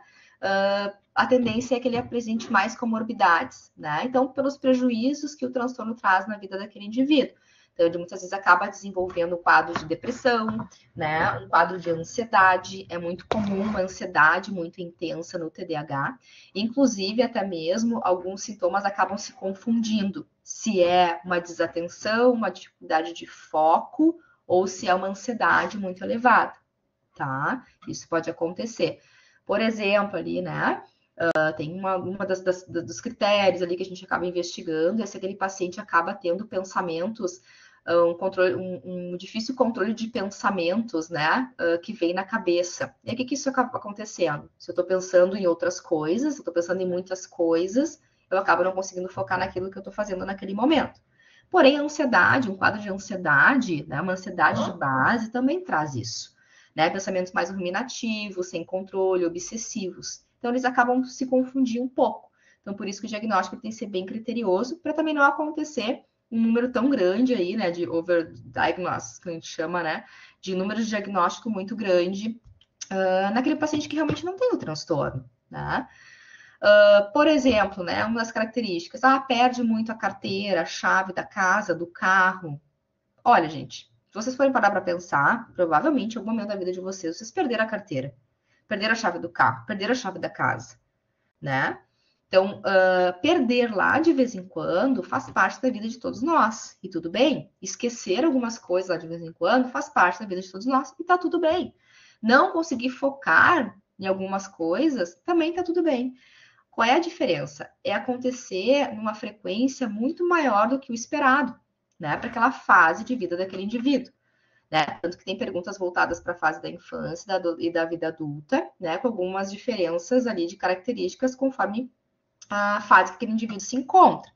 A tendência é que ele apresente mais comorbidades, né? Então, pelos prejuízos que o transtorno traz na vida daquele indivíduo. Então, ele muitas vezes acaba desenvolvendo um quadro de depressão, né? Um quadro de ansiedade. É muito comum uma ansiedade muito intensa no TDAH. Inclusive, até mesmo, alguns sintomas acabam se confundindo. Se é uma desatenção, uma dificuldade de foco, ou se é uma ansiedade muito elevada, tá? Isso pode acontecer. Por exemplo, ali, né? Tem uma dos critérios ali que a gente acaba investigando, é se aquele paciente acaba tendo pensamentos, um difícil controle de pensamentos, né? Que vem na cabeça. E aí, o que isso acaba acontecendo? Se eu estou pensando em outras coisas, se eu estou pensando em muitas coisas, eu acabo não conseguindo focar naquilo que eu estou fazendo naquele momento. Porém, a ansiedade, um quadro de ansiedade, né, uma ansiedade de base também traz isso. Né? Pensamentos mais ruminativos, sem controle, obsessivos. Então, eles acabam se confundindo um pouco. Então, por isso que o diagnóstico tem que ser bem criterioso, para também não acontecer um número tão grande aí, né, de overdiagnosis, que a gente chama, né, de número de diagnóstico muito grande naquele paciente que realmente não tem o transtorno, né? Por exemplo, né, uma das características, perde muito a carteira, a chave da casa, do carro. Olha, gente, se vocês forem parar para pensar, provavelmente em algum momento da vida de vocês perderam a carteira, perderam a chave do carro, perderam a chave da casa, né? Então, perder lá de vez em quando faz parte da vida de todos nós, e tudo bem. Esquecer algumas coisas lá de vez em quando faz parte da vida de todos nós, e tá tudo bem. Não conseguir focar em algumas coisas também tá tudo bem. Qual é a diferença? É acontecer numa frequência muito maior do que o esperado, né? Para aquela fase de vida daquele indivíduo. Né? Tanto que tem perguntas voltadas para a fase da infância e da vida adulta, né? Com algumas diferenças ali de características conforme a fase que aquele indivíduo se encontra.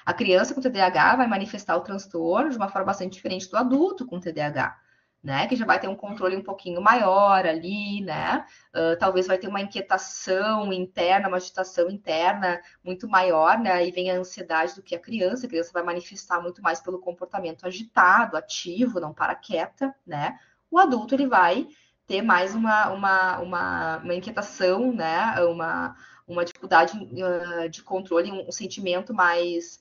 A criança com TDAH vai manifestar o transtorno de uma forma bastante diferente do adulto com TDAH. Né, que já vai ter um controle um pouquinho maior ali, né? Talvez vai ter uma inquietação interna, uma agitação interna muito maior, né? Aí vem a ansiedade do que a criança vai manifestar muito mais pelo comportamento agitado, ativo, não para quieta, né? O adulto, ele vai ter mais uma inquietação, né? Uma dificuldade de controle, um sentimento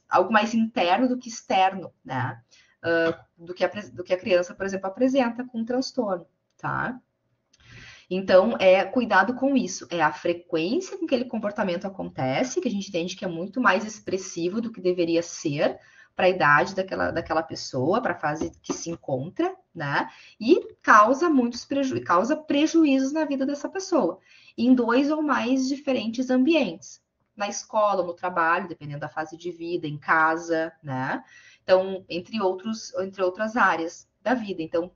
algo mais interno do que externo, né? Do que a criança, por exemplo, apresenta com um transtorno, tá? Então, cuidado com isso. É a frequência com que aquele comportamento acontece, que a gente entende que é muito mais expressivo do que deveria ser para a idade daquela pessoa, para a fase que se encontra, né? E causa prejuízos na vida dessa pessoa, em 2 ou mais diferentes ambientes. Na escola, no trabalho, dependendo da fase de vida, em casa, né? Então, entre outras áreas da vida. Então,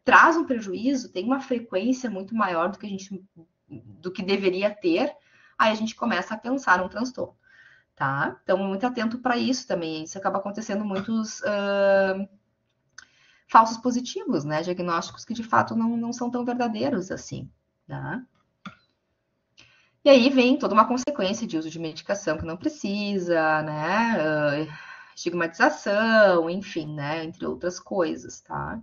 traz um prejuízo, tem uma frequência muito maior do que deveria ter, aí a gente começa a pensar num transtorno, tá? Então, muito atento para isso também. Isso acaba acontecendo muitos falsos positivos, né? Diagnósticos que de fato não são tão verdadeiros assim, tá? E aí vem toda uma consequência de uso de medicação que não precisa, né? estigmatização, enfim, né, entre outras coisas, tá?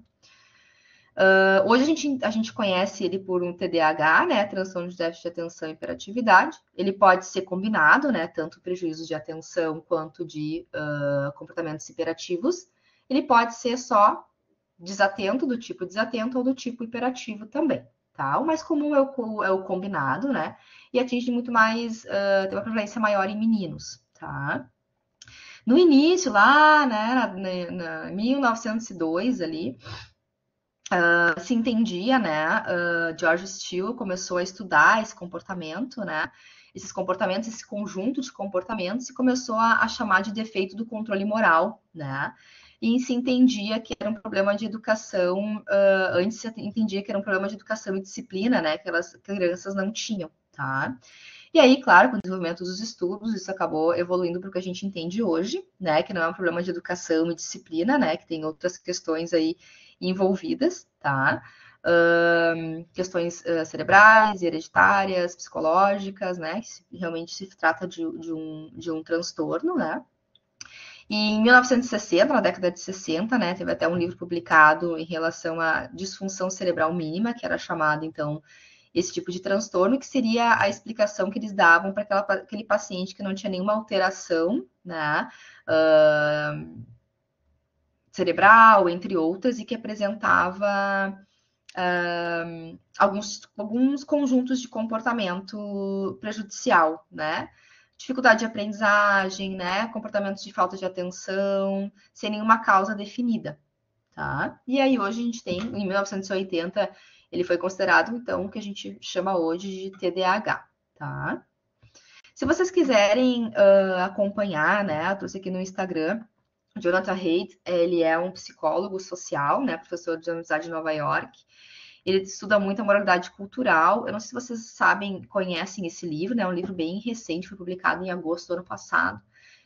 Hoje a gente conhece ele por um TDAH, né, transtorno de déficit de atenção e hiperatividade. Ele pode ser combinado, né, tanto prejuízos de atenção quanto de comportamentos hiperativos. Ele pode ser só desatento, do tipo desatento, ou do tipo hiperativo também, tá? O mais comum é o combinado, né, e atinge muito mais, tem uma prevalência maior em meninos, tá? No início, lá, né, na 1902 ali, se entendia, né? George Steele começou a estudar esse comportamento, né? Esses comportamentos, esse conjunto de comportamentos, e começou a chamar de defeito do controle moral, né? E se entendia que era um problema de educação, antes se entendia que era um problema de educação e disciplina, né? Que as crianças não tinham, tá? E aí, claro, com o desenvolvimento dos estudos, isso acabou evoluindo para o que a gente entende hoje, né? Que não é um problema de educação e disciplina, né? Que tem outras questões aí envolvidas, tá? Questões cerebrais, hereditárias, psicológicas, né? Que realmente se trata de um transtorno, né? E em 1960, na década de 60, né, teve até um livro publicado em relação à disfunção cerebral mínima, que era chamado, então, esse tipo de transtorno, que seria a explicação que eles davam para aquele paciente que não tinha nenhuma alteração, né, cerebral, entre outras, e que apresentava alguns conjuntos de comportamento prejudicial, né? Dificuldade de aprendizagem, né? Comportamentos de falta de atenção, sem nenhuma causa definida, tá? E aí hoje a gente tem, em 1980, ele foi considerado, então, o que a gente chama hoje de TDAH, tá? Se vocês quiserem acompanhar, né? Eu trouxe aqui no Instagram, Jonathan Haidt, ele é um psicólogo social, né? Professor de Universidade de Nova York. Ele estuda muito a moralidade cultural. Eu não sei se vocês sabem, conhecem esse livro, né? É um livro bem recente, foi publicado em agosto do ano passado,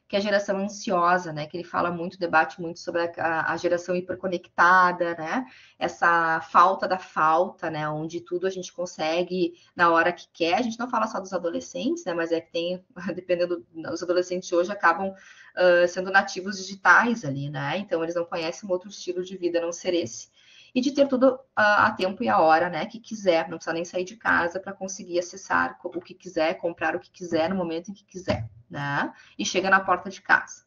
que é a geração ansiosa, né? Que ele fala muito, debate muito sobre a geração hiperconectada, né? Essa falta da falta, né? Onde tudo a gente consegue na hora que quer. A gente não fala só dos adolescentes, né? Mas é que tem, dependendo, os adolescentes hoje acabam sendo nativos digitais ali, né? Então eles não conhecem um outro estilo de vida a não ser esse. E de ter tudo a tempo e a hora, né, que quiser, não precisa nem sair de casa para conseguir acessar o que quiser, comprar o que quiser no momento em que quiser, né, e chega na porta de casa.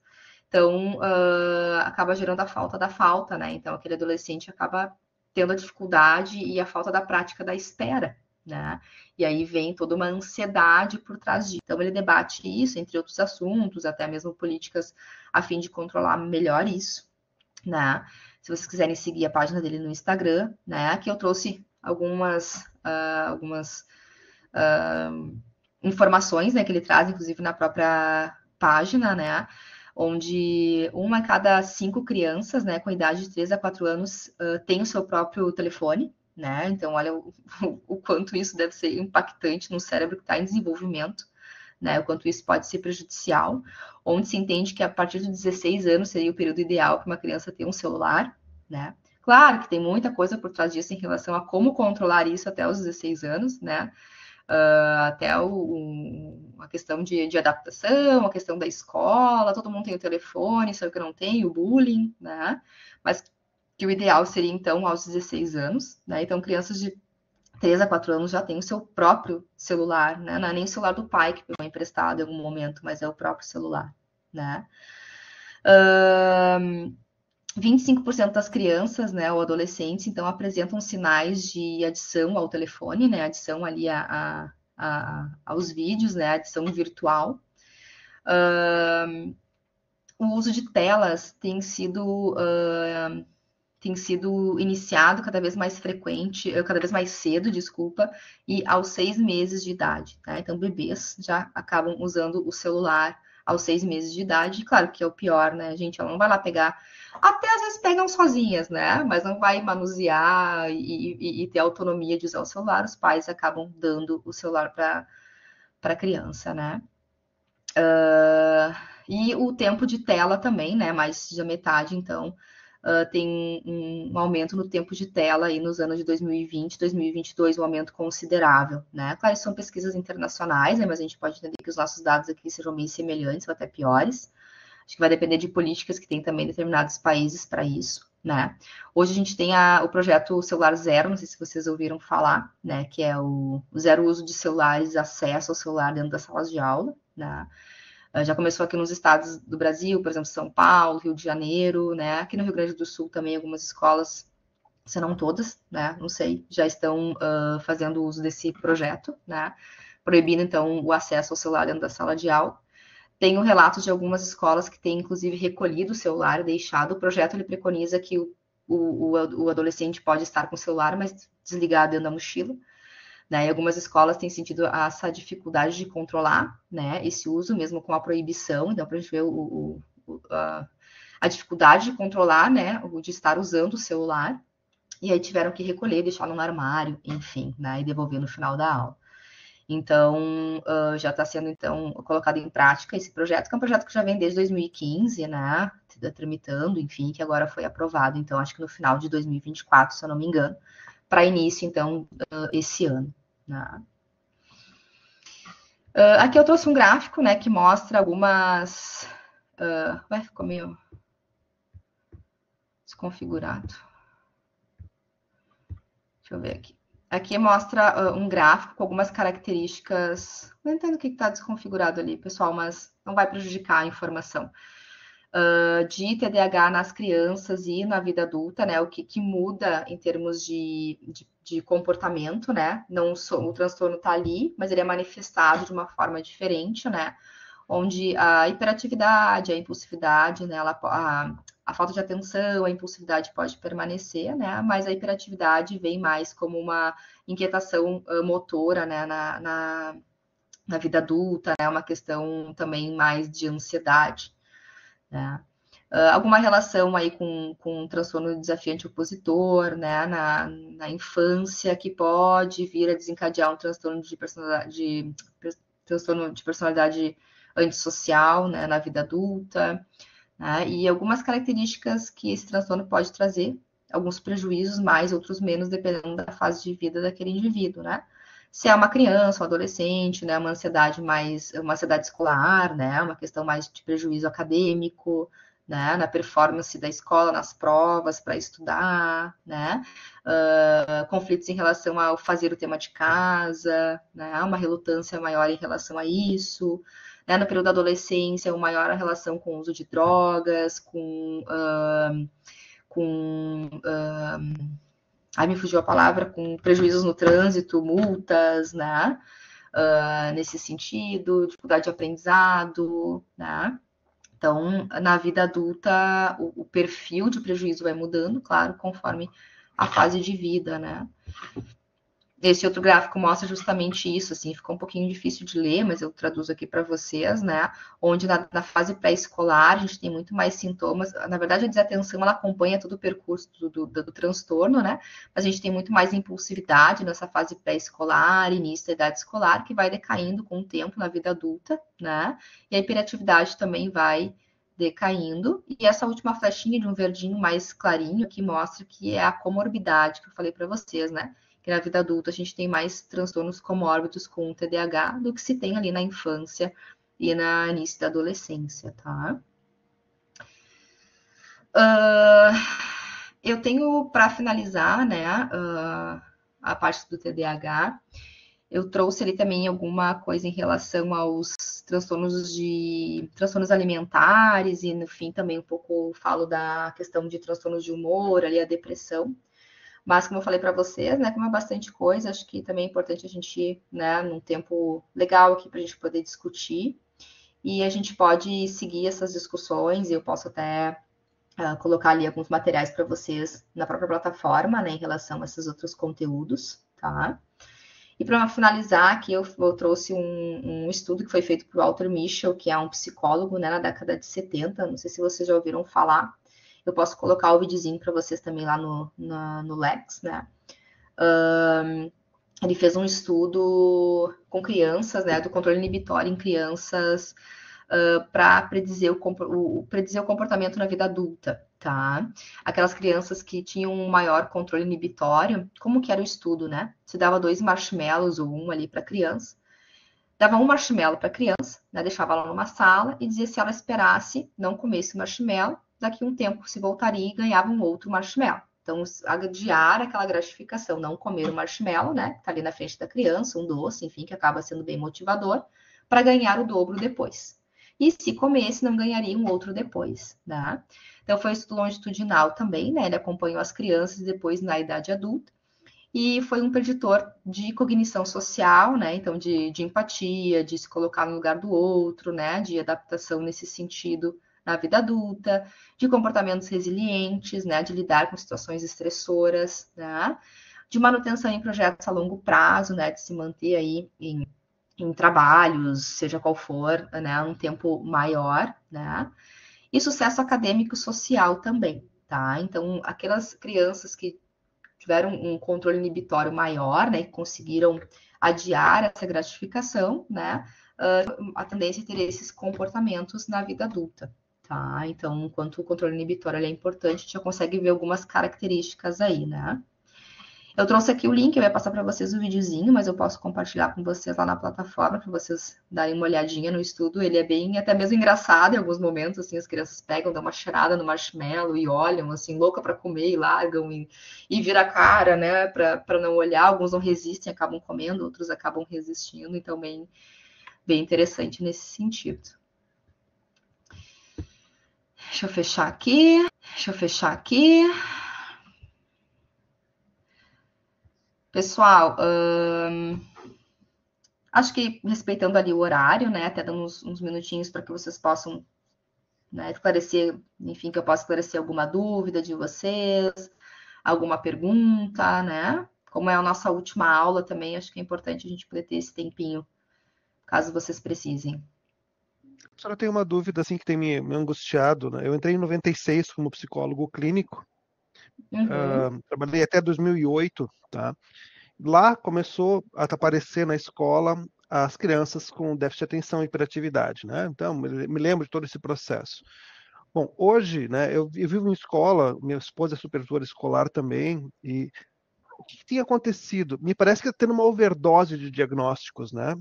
Então, acaba gerando a falta da falta, né, então aquele adolescente acaba tendo a dificuldade e a falta da prática da espera, né, e aí vem toda uma ansiedade por trás disso. Então, ele debate isso, entre outros assuntos, até mesmo políticas a fim de controlar melhor isso, né. Se vocês quiserem seguir a página dele no Instagram, né? Aqui eu trouxe algumas informações, né? Que ele traz, inclusive, na própria página, né? Onde 1 a cada 5 crianças, né? Com idade de 3 a 4 anos, tem o seu próprio telefone, né? Então, olha o quanto isso deve ser impactante no cérebro que está em desenvolvimento, né? O quanto isso pode ser prejudicial, onde se entende que a partir de 16 anos seria o período ideal para uma criança ter um celular, né? Claro que tem muita coisa por trás disso em relação a como controlar isso até os 16 anos, né? Até a questão de adaptação, a questão da escola, todo mundo tem o telefone, só que eu não tenho, o bullying, né? Mas que o ideal seria, então, aos 16 anos, né? Então, crianças de 3 a 4 anos já tem o seu próprio celular, né? Não é nem o celular do pai que pegou emprestado em algum momento, mas é o próprio celular, né? 25% das crianças, né, ou adolescentes, então, apresentam sinais de adição ao telefone, né? Adição ali aos vídeos, né? Adição virtual. O uso de telas tem sido iniciado cada vez mais frequente, cada vez mais cedo, desculpa, e aos 6 meses de idade, tá? Então, bebês já acabam usando o celular aos 6 meses de idade, claro que é o pior, né, gente? Ela não vai lá pegar, até às vezes pegam sozinhas, né? Mas não vai manusear e ter autonomia de usar o celular, os pais acabam dando o celular para a criança, né? E o tempo de tela também, né? Mais da metade, então, tem um aumento no tempo de tela aí nos anos de 2020, 2022, um aumento considerável, né? Claro, são pesquisas internacionais, né? Mas a gente pode entender que os nossos dados aqui sejam bem semelhantes ou até piores, Acho que vai depender de políticas que tem também em determinados países para isso, né? Hoje a gente tem o projeto Celular Zero, não sei se vocês ouviram falar, né? Que é o zero uso de celulares, acesso ao celular dentro das salas de aula, né? Já começou aqui nos estados do Brasil, por exemplo, São Paulo, Rio de Janeiro, né? Aqui no Rio Grande do Sul também algumas escolas, se não todas, né? Não sei, já estão fazendo uso desse projeto, né? Proibindo, então, o acesso ao celular dentro da sala de aula. Tenho relatos de algumas escolas que têm, inclusive, recolhido o celular e deixado. O projeto ele preconiza que o adolescente pode estar com o celular, mas desligado dentro da mochila. Né? E algumas escolas têm sentido essa dificuldade de controlar, né, esse uso, mesmo com a proibição. Então, para a gente ver a dificuldade de controlar, né, de estar usando o celular. E aí tiveram que recolher, deixar no armário, enfim, né, e devolver no final da aula. Então, já está sendo, então, colocado em prática esse projeto, que é um projeto que já vem desde 2015, né, tramitando, enfim, que agora foi aprovado, então, acho que no final de 2024, se eu não me engano, para início, então, esse ano. Né. Aqui eu trouxe um gráfico, né, que mostra algumas... ficou meio desconfigurado. Deixa eu ver aqui. Aqui mostra um gráfico com algumas características. Não entendo o que está desconfigurado ali, pessoal, mas não vai prejudicar a informação. De TDAH nas crianças e na vida adulta, né? O que muda em termos de comportamento, né? Não o transtorno está ali, mas ele é manifestado de uma forma diferente, né? Onde a hiperatividade, a impulsividade, né? A falta de atenção, a impulsividade pode permanecer, né? Mas a hiperatividade vem mais como uma inquietação motora, né? Na vida adulta, né? Uma questão também mais de ansiedade, né? Alguma relação aí com transtorno desafiante opositor, né? Na infância, que pode vir a desencadear um transtorno de personalidade antissocial, né? Na vida adulta. Né? E algumas características que esse transtorno pode trazer, alguns prejuízos mais, outros menos, dependendo da fase de vida daquele indivíduo, né? Se é uma criança, um adolescente, né? Uma ansiedade escolar, né? Uma questão mais de prejuízo acadêmico, né? Na performance da escola, nas provas para estudar, né? Conflitos em relação ao fazer o tema de casa, né? Uma relutância maior em relação a isso. Né, no período da adolescência, uma maior relação com o uso de drogas, me fugiu a palavra, com prejuízos no trânsito, multas, né? Nesse sentido, dificuldade de aprendizado, né? Então, na vida adulta, o perfil de prejuízo vai mudando, claro, conforme a fase de vida, né? Esse outro gráfico mostra justamente isso, assim, ficou um pouquinho difícil de ler, mas eu traduzo aqui para vocês, né? Onde na fase pré-escolar a gente tem muito mais sintomas. Na verdade, a desatenção ela acompanha todo o percurso do transtorno, né? Mas a gente tem muito mais impulsividade nessa fase pré-escolar, início da idade escolar, que vai decaindo com o tempo na vida adulta, né? E a hiperatividade também vai decaindo. E essa última flechinha de um verdinho mais clarinho aqui mostra que é a comorbidade que eu falei para vocês, né? Que na vida adulta a gente tem mais transtornos comórbidos com o TDAH do que se tem ali na infância e no início da adolescência, tá? Eu tenho, para finalizar, né, a parte do TDAH, eu trouxe ali também alguma coisa em relação aos transtornos alimentares e, no fim, também um pouco falo da questão de transtornos de humor, ali a depressão. Mas, como eu falei para vocês, né, como é bastante coisa, acho que também é importante a gente, né, num tempo legal aqui para a gente poder discutir. E a gente pode seguir essas discussões, e eu posso até colocar ali alguns materiais para vocês na própria plataforma, né, em relação a esses outros conteúdos, tá? E para finalizar, aqui eu trouxe um estudo que foi feito por Walter Mischel, que é um psicólogo, né, na década de 70, não sei se vocês já ouviram falar. Eu posso colocar o videozinho para vocês também lá no Lex, né? Ele fez um estudo com crianças, né, do controle inibitório em crianças para predizer o comportamento na vida adulta, tá? Aquelas crianças que tinham um maior controle inibitório, como que era o estudo, né? Se dava 2 marshmallows ou 1 ali para criança, dava um marshmallow para a criança, né, deixava ela numa sala e dizia se ela esperasse, não comesse o marshmallow, daqui a um tempo se voltaria e ganhava um outro marshmallow. Então, adiar aquela gratificação, não comer o marshmallow, né, que está ali na frente da criança, um doce, enfim, que acaba sendo bem motivador, para ganhar o dobro depois. E se comesse, não ganharia um outro depois, né? Então, foi um estudo longitudinal também, né? Ele acompanhou as crianças depois na idade adulta e foi um preditor de cognição social, né? Então, de empatia, de se colocar no lugar do outro, né? De adaptação nesse sentido na vida adulta, de comportamentos resilientes, né? De lidar com situações estressoras, né? De manutenção em projetos a longo prazo, né? De se manter aí em trabalhos, seja qual for, né? Um tempo maior, né? E sucesso acadêmico e social também, tá? Então, aquelas crianças que tiveram um controle inibitório maior, né, que conseguiram adiar essa gratificação, né, a tendência é ter esses comportamentos na vida adulta, tá? Então, enquanto o controle inibitório é importante, a gente já consegue ver algumas características aí, né? Eu trouxe aqui o link, eu ia passar para vocês o videozinho, mas eu posso compartilhar com vocês lá na plataforma para vocês darem uma olhadinha no estudo. Ele é bem, até mesmo engraçado em alguns momentos, assim, as crianças pegam, dão uma cheirada no marshmallow e olham, assim, louca para comer e largam e vira a cara, né, para não olhar. Alguns não resistem, acabam comendo, outros acabam resistindo, então bem interessante nesse sentido. Deixa eu fechar aqui. Pessoal, acho que respeitando ali o horário, né, até dando uns minutinhos para que vocês possam, né, esclarecer, enfim, que eu possa esclarecer alguma dúvida de vocês, alguma pergunta, né? Como é a nossa última aula também, acho que é importante a gente poder ter esse tempinho, caso vocês precisem. A senhora tem uma dúvida assim que tem me angustiado, né? Eu entrei em 96 como psicólogo clínico, trabalhei até 2008, tá? Lá começou a aparecer na escola as crianças com déficit de atenção e hiperatividade, né? Então, me lembro de todo esse processo. Bom, hoje, né, eu vivo em escola, minha esposa é supervisora escolar também, e o que tem acontecido? Me parece que está tendo uma overdose de diagnósticos, né?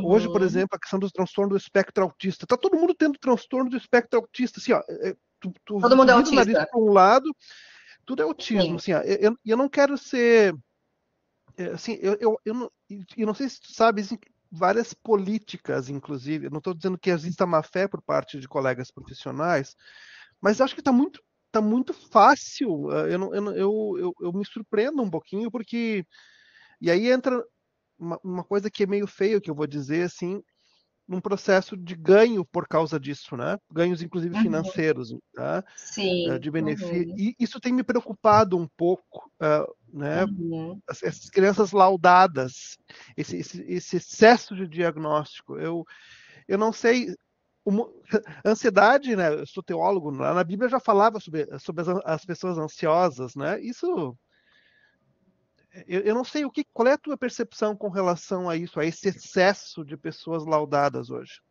Hoje, por exemplo, a questão do transtorno do espectro autista. Está todo mundo tendo transtorno do espectro autista. Assim, ó, Todo mundo é vira o nariz autista. para um lado, tudo é autismo. Sim. Assim, ó, eu não quero ser... assim, eu não sei se tu sabes, várias políticas, inclusive, eu não estou dizendo que exista má fé por parte de colegas profissionais, mas acho que está muito fácil. Eu me surpreendo um pouquinho, porque... E aí entra uma coisa que é meio feio, que eu vou dizer, assim, num processo de ganho por causa disso, né? Ganhos, inclusive, financeiros, tá? Sim. De benefício. E isso tem me preocupado um pouco, né? Essas crianças laudadas, esse excesso de diagnóstico. Eu não sei... Ansiedade, né? Eu sou teólogo, lá na Bíblia já falava sobre as pessoas ansiosas, né? Isso... Eu não sei qual é a tua percepção com relação a isso, a esse excesso de pessoas laudadas hoje.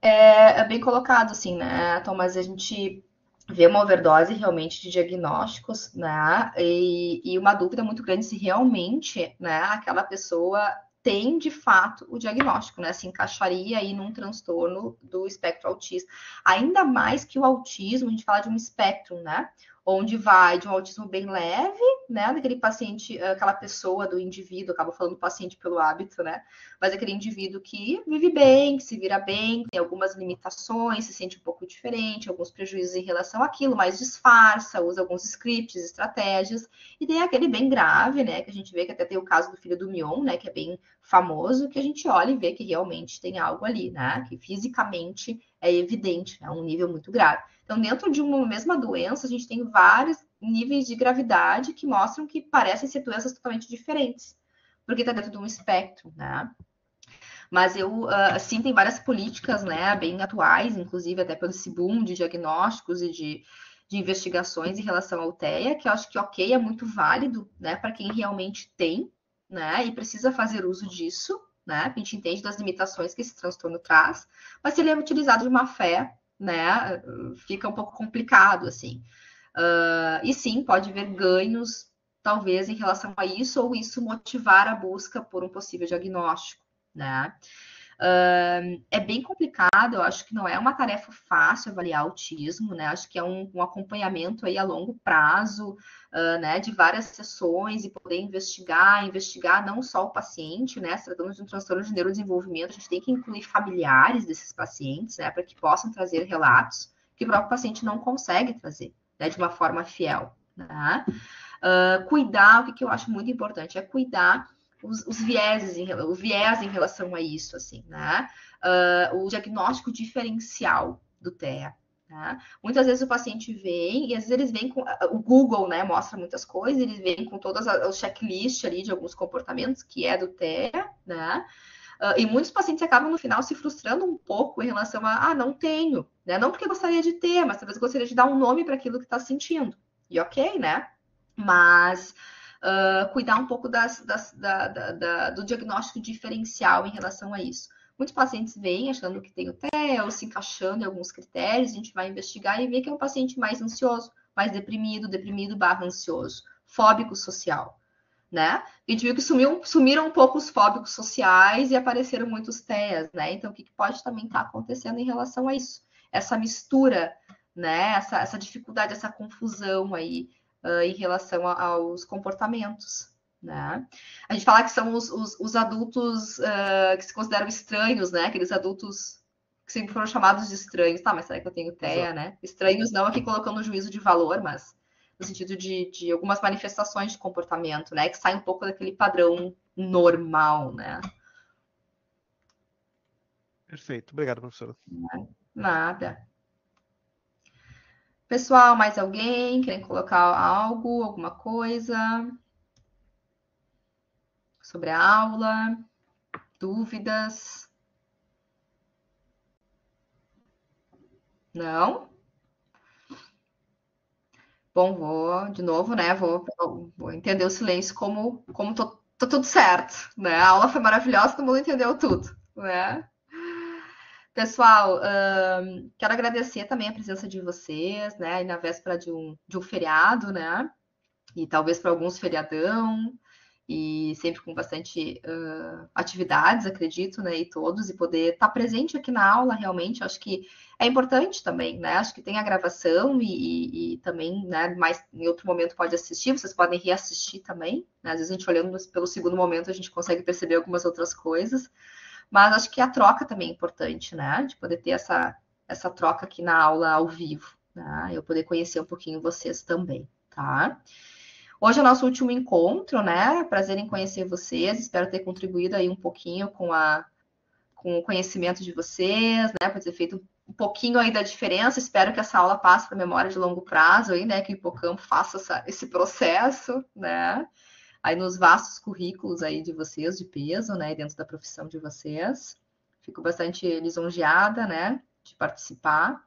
É bem colocado, assim, né, Tom? Mas a gente vê uma overdose realmente de diagnósticos, né? E uma dúvida muito grande se realmente, né, aquela pessoa tem de fato o diagnóstico, né? Se encaixaria aí num transtorno do espectro autista. Ainda mais que o autismo, a gente fala de um espectro, né? Onde vai de um autismo bem leve, né? Daquele paciente, aquela pessoa do indivíduo, acabo falando paciente pelo hábito, né? Mas aquele indivíduo que vive bem, que se vira bem, tem algumas limitações, se sente um pouco diferente, alguns prejuízos em relação àquilo, mas disfarça, usa alguns scripts, estratégias, e tem aquele bem grave, né, que a gente vê que até tem o caso do filho do Mion, né, que é bem famoso, que a gente olha e vê que realmente tem algo ali, né, que fisicamente é evidente, é um nível muito grave. Então, dentro de uma mesma doença, a gente tem vários níveis de gravidade que mostram que parecem ser doenças totalmente diferentes, porque está dentro de um espectro, né? Mas assim, tem várias políticas, né, bem atuais, inclusive até pelo esse boom de diagnósticos e de investigações em relação ao TEA, que eu acho que, ok, é muito válido, né, para quem realmente tem, né, e precisa fazer uso disso, né, a gente entende das limitações que esse transtorno traz, mas se ele é utilizado de má fé, né, fica um pouco complicado, assim. E sim, pode haver ganhos, talvez, em relação a isso, ou isso motivar a busca por um possível diagnóstico, né? É bem complicado, eu acho que não é uma tarefa fácil avaliar autismo, né? Acho que é um acompanhamento aí a longo prazo, né? De várias sessões e poder investigar não só o paciente, né? Se tratando de um transtorno de neurodesenvolvimento, a gente tem que incluir familiares desses pacientes, né? Para que possam trazer relatos que o próprio paciente não consegue trazer, né? De uma forma fiel, né? Cuidar, o que eu acho muito importante é cuidar os vieses, o viés em relação a isso, assim, né? O diagnóstico diferencial do TEA. Né? Muitas vezes o paciente vem, e às vezes eles vêm com. O Google, né, mostra muitas coisas, eles vêm com todas as checklists ali de alguns comportamentos que é do TEA, né? E muitos pacientes acabam no final se frustrando um pouco em relação a, não tenho, né? Não porque gostaria de ter, mas talvez gostaria de dar um nome para aquilo que está sentindo. E ok, né? Mas cuidar um pouco do diagnóstico diferencial em relação a isso. Muitos pacientes vêm achando que tem o TEA ou se encaixando em alguns critérios, a gente vai investigar e ver que é um paciente mais ansioso, mais deprimido / ansioso, fóbico social, né? A gente viu que sumiram um pouco os fóbicos sociais e apareceram muitos TEAs, né? Então, o que pode também estar acontecendo em relação a isso? Essa mistura, né? Essa dificuldade, essa confusão aí em relação aos comportamentos, né? A gente fala que são os adultos que se consideram estranhos, né? Aqueles adultos que sempre foram chamados de estranhos. Tá, mas será que eu tenho TEA, né? Estranhos não aqui colocando juízo de valor, mas no sentido de algumas manifestações de comportamento, né? Que saem um pouco daquele padrão normal, né? Perfeito. Obrigado, professora. Nada. Pessoal, mais alguém? Querem colocar algo, alguma coisa sobre a aula? Dúvidas? Não? Bom, vou de novo, né? Vou entender o silêncio como tô tudo certo, né? A aula foi maravilhosa, todo mundo entendeu tudo, né? Pessoal, quero agradecer também a presença de vocês, né? E na véspera de um feriado, né? E talvez para alguns feriadão, e sempre com bastante atividades, acredito, né? E todos, e poder estar presente aqui na aula, realmente, acho que é importante também, né? Acho que tem a gravação e também, né? Mais em outro momento pode assistir, vocês podem reassistir também, né? Às vezes a gente olhando pelo segundo momento, a gente consegue perceber algumas outras coisas. Mas acho que a troca também é importante, né? De poder ter essa troca aqui na aula ao vivo, né? Eu poder conhecer um pouquinho vocês também, tá? Hoje é o nosso último encontro, né? Prazer em conhecer vocês. Espero ter contribuído aí um pouquinho com o conhecimento de vocês, né? Por ter feito um pouquinho aí da diferença. Espero que essa aula passe para memória de longo prazo aí, né? Que o hipocampo faça esse processo, né? Aí nos vastos currículos aí de vocês, de peso, né, dentro da profissão de vocês. Fico bastante lisonjeada, né, de participar.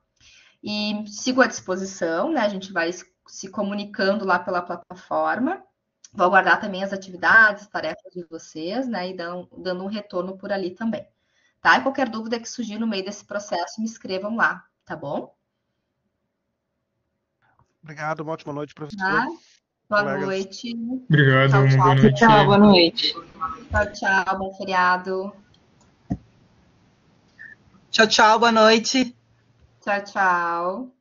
E sigo à disposição, né, a gente vai se comunicando lá pela plataforma. Vou aguardar também as atividades, tarefas de vocês, né, e dando um retorno por ali também. Tá? E qualquer dúvida que surgir no meio desse processo, me escrevam lá, tá bom? Obrigado, uma ótima noite, professor. Boa noite. Obrigado, tchau, boa noite. Tchau, boa noite. Tchau, tchau, bom feriado. Tchau, tchau, boa noite. Tchau, tchau.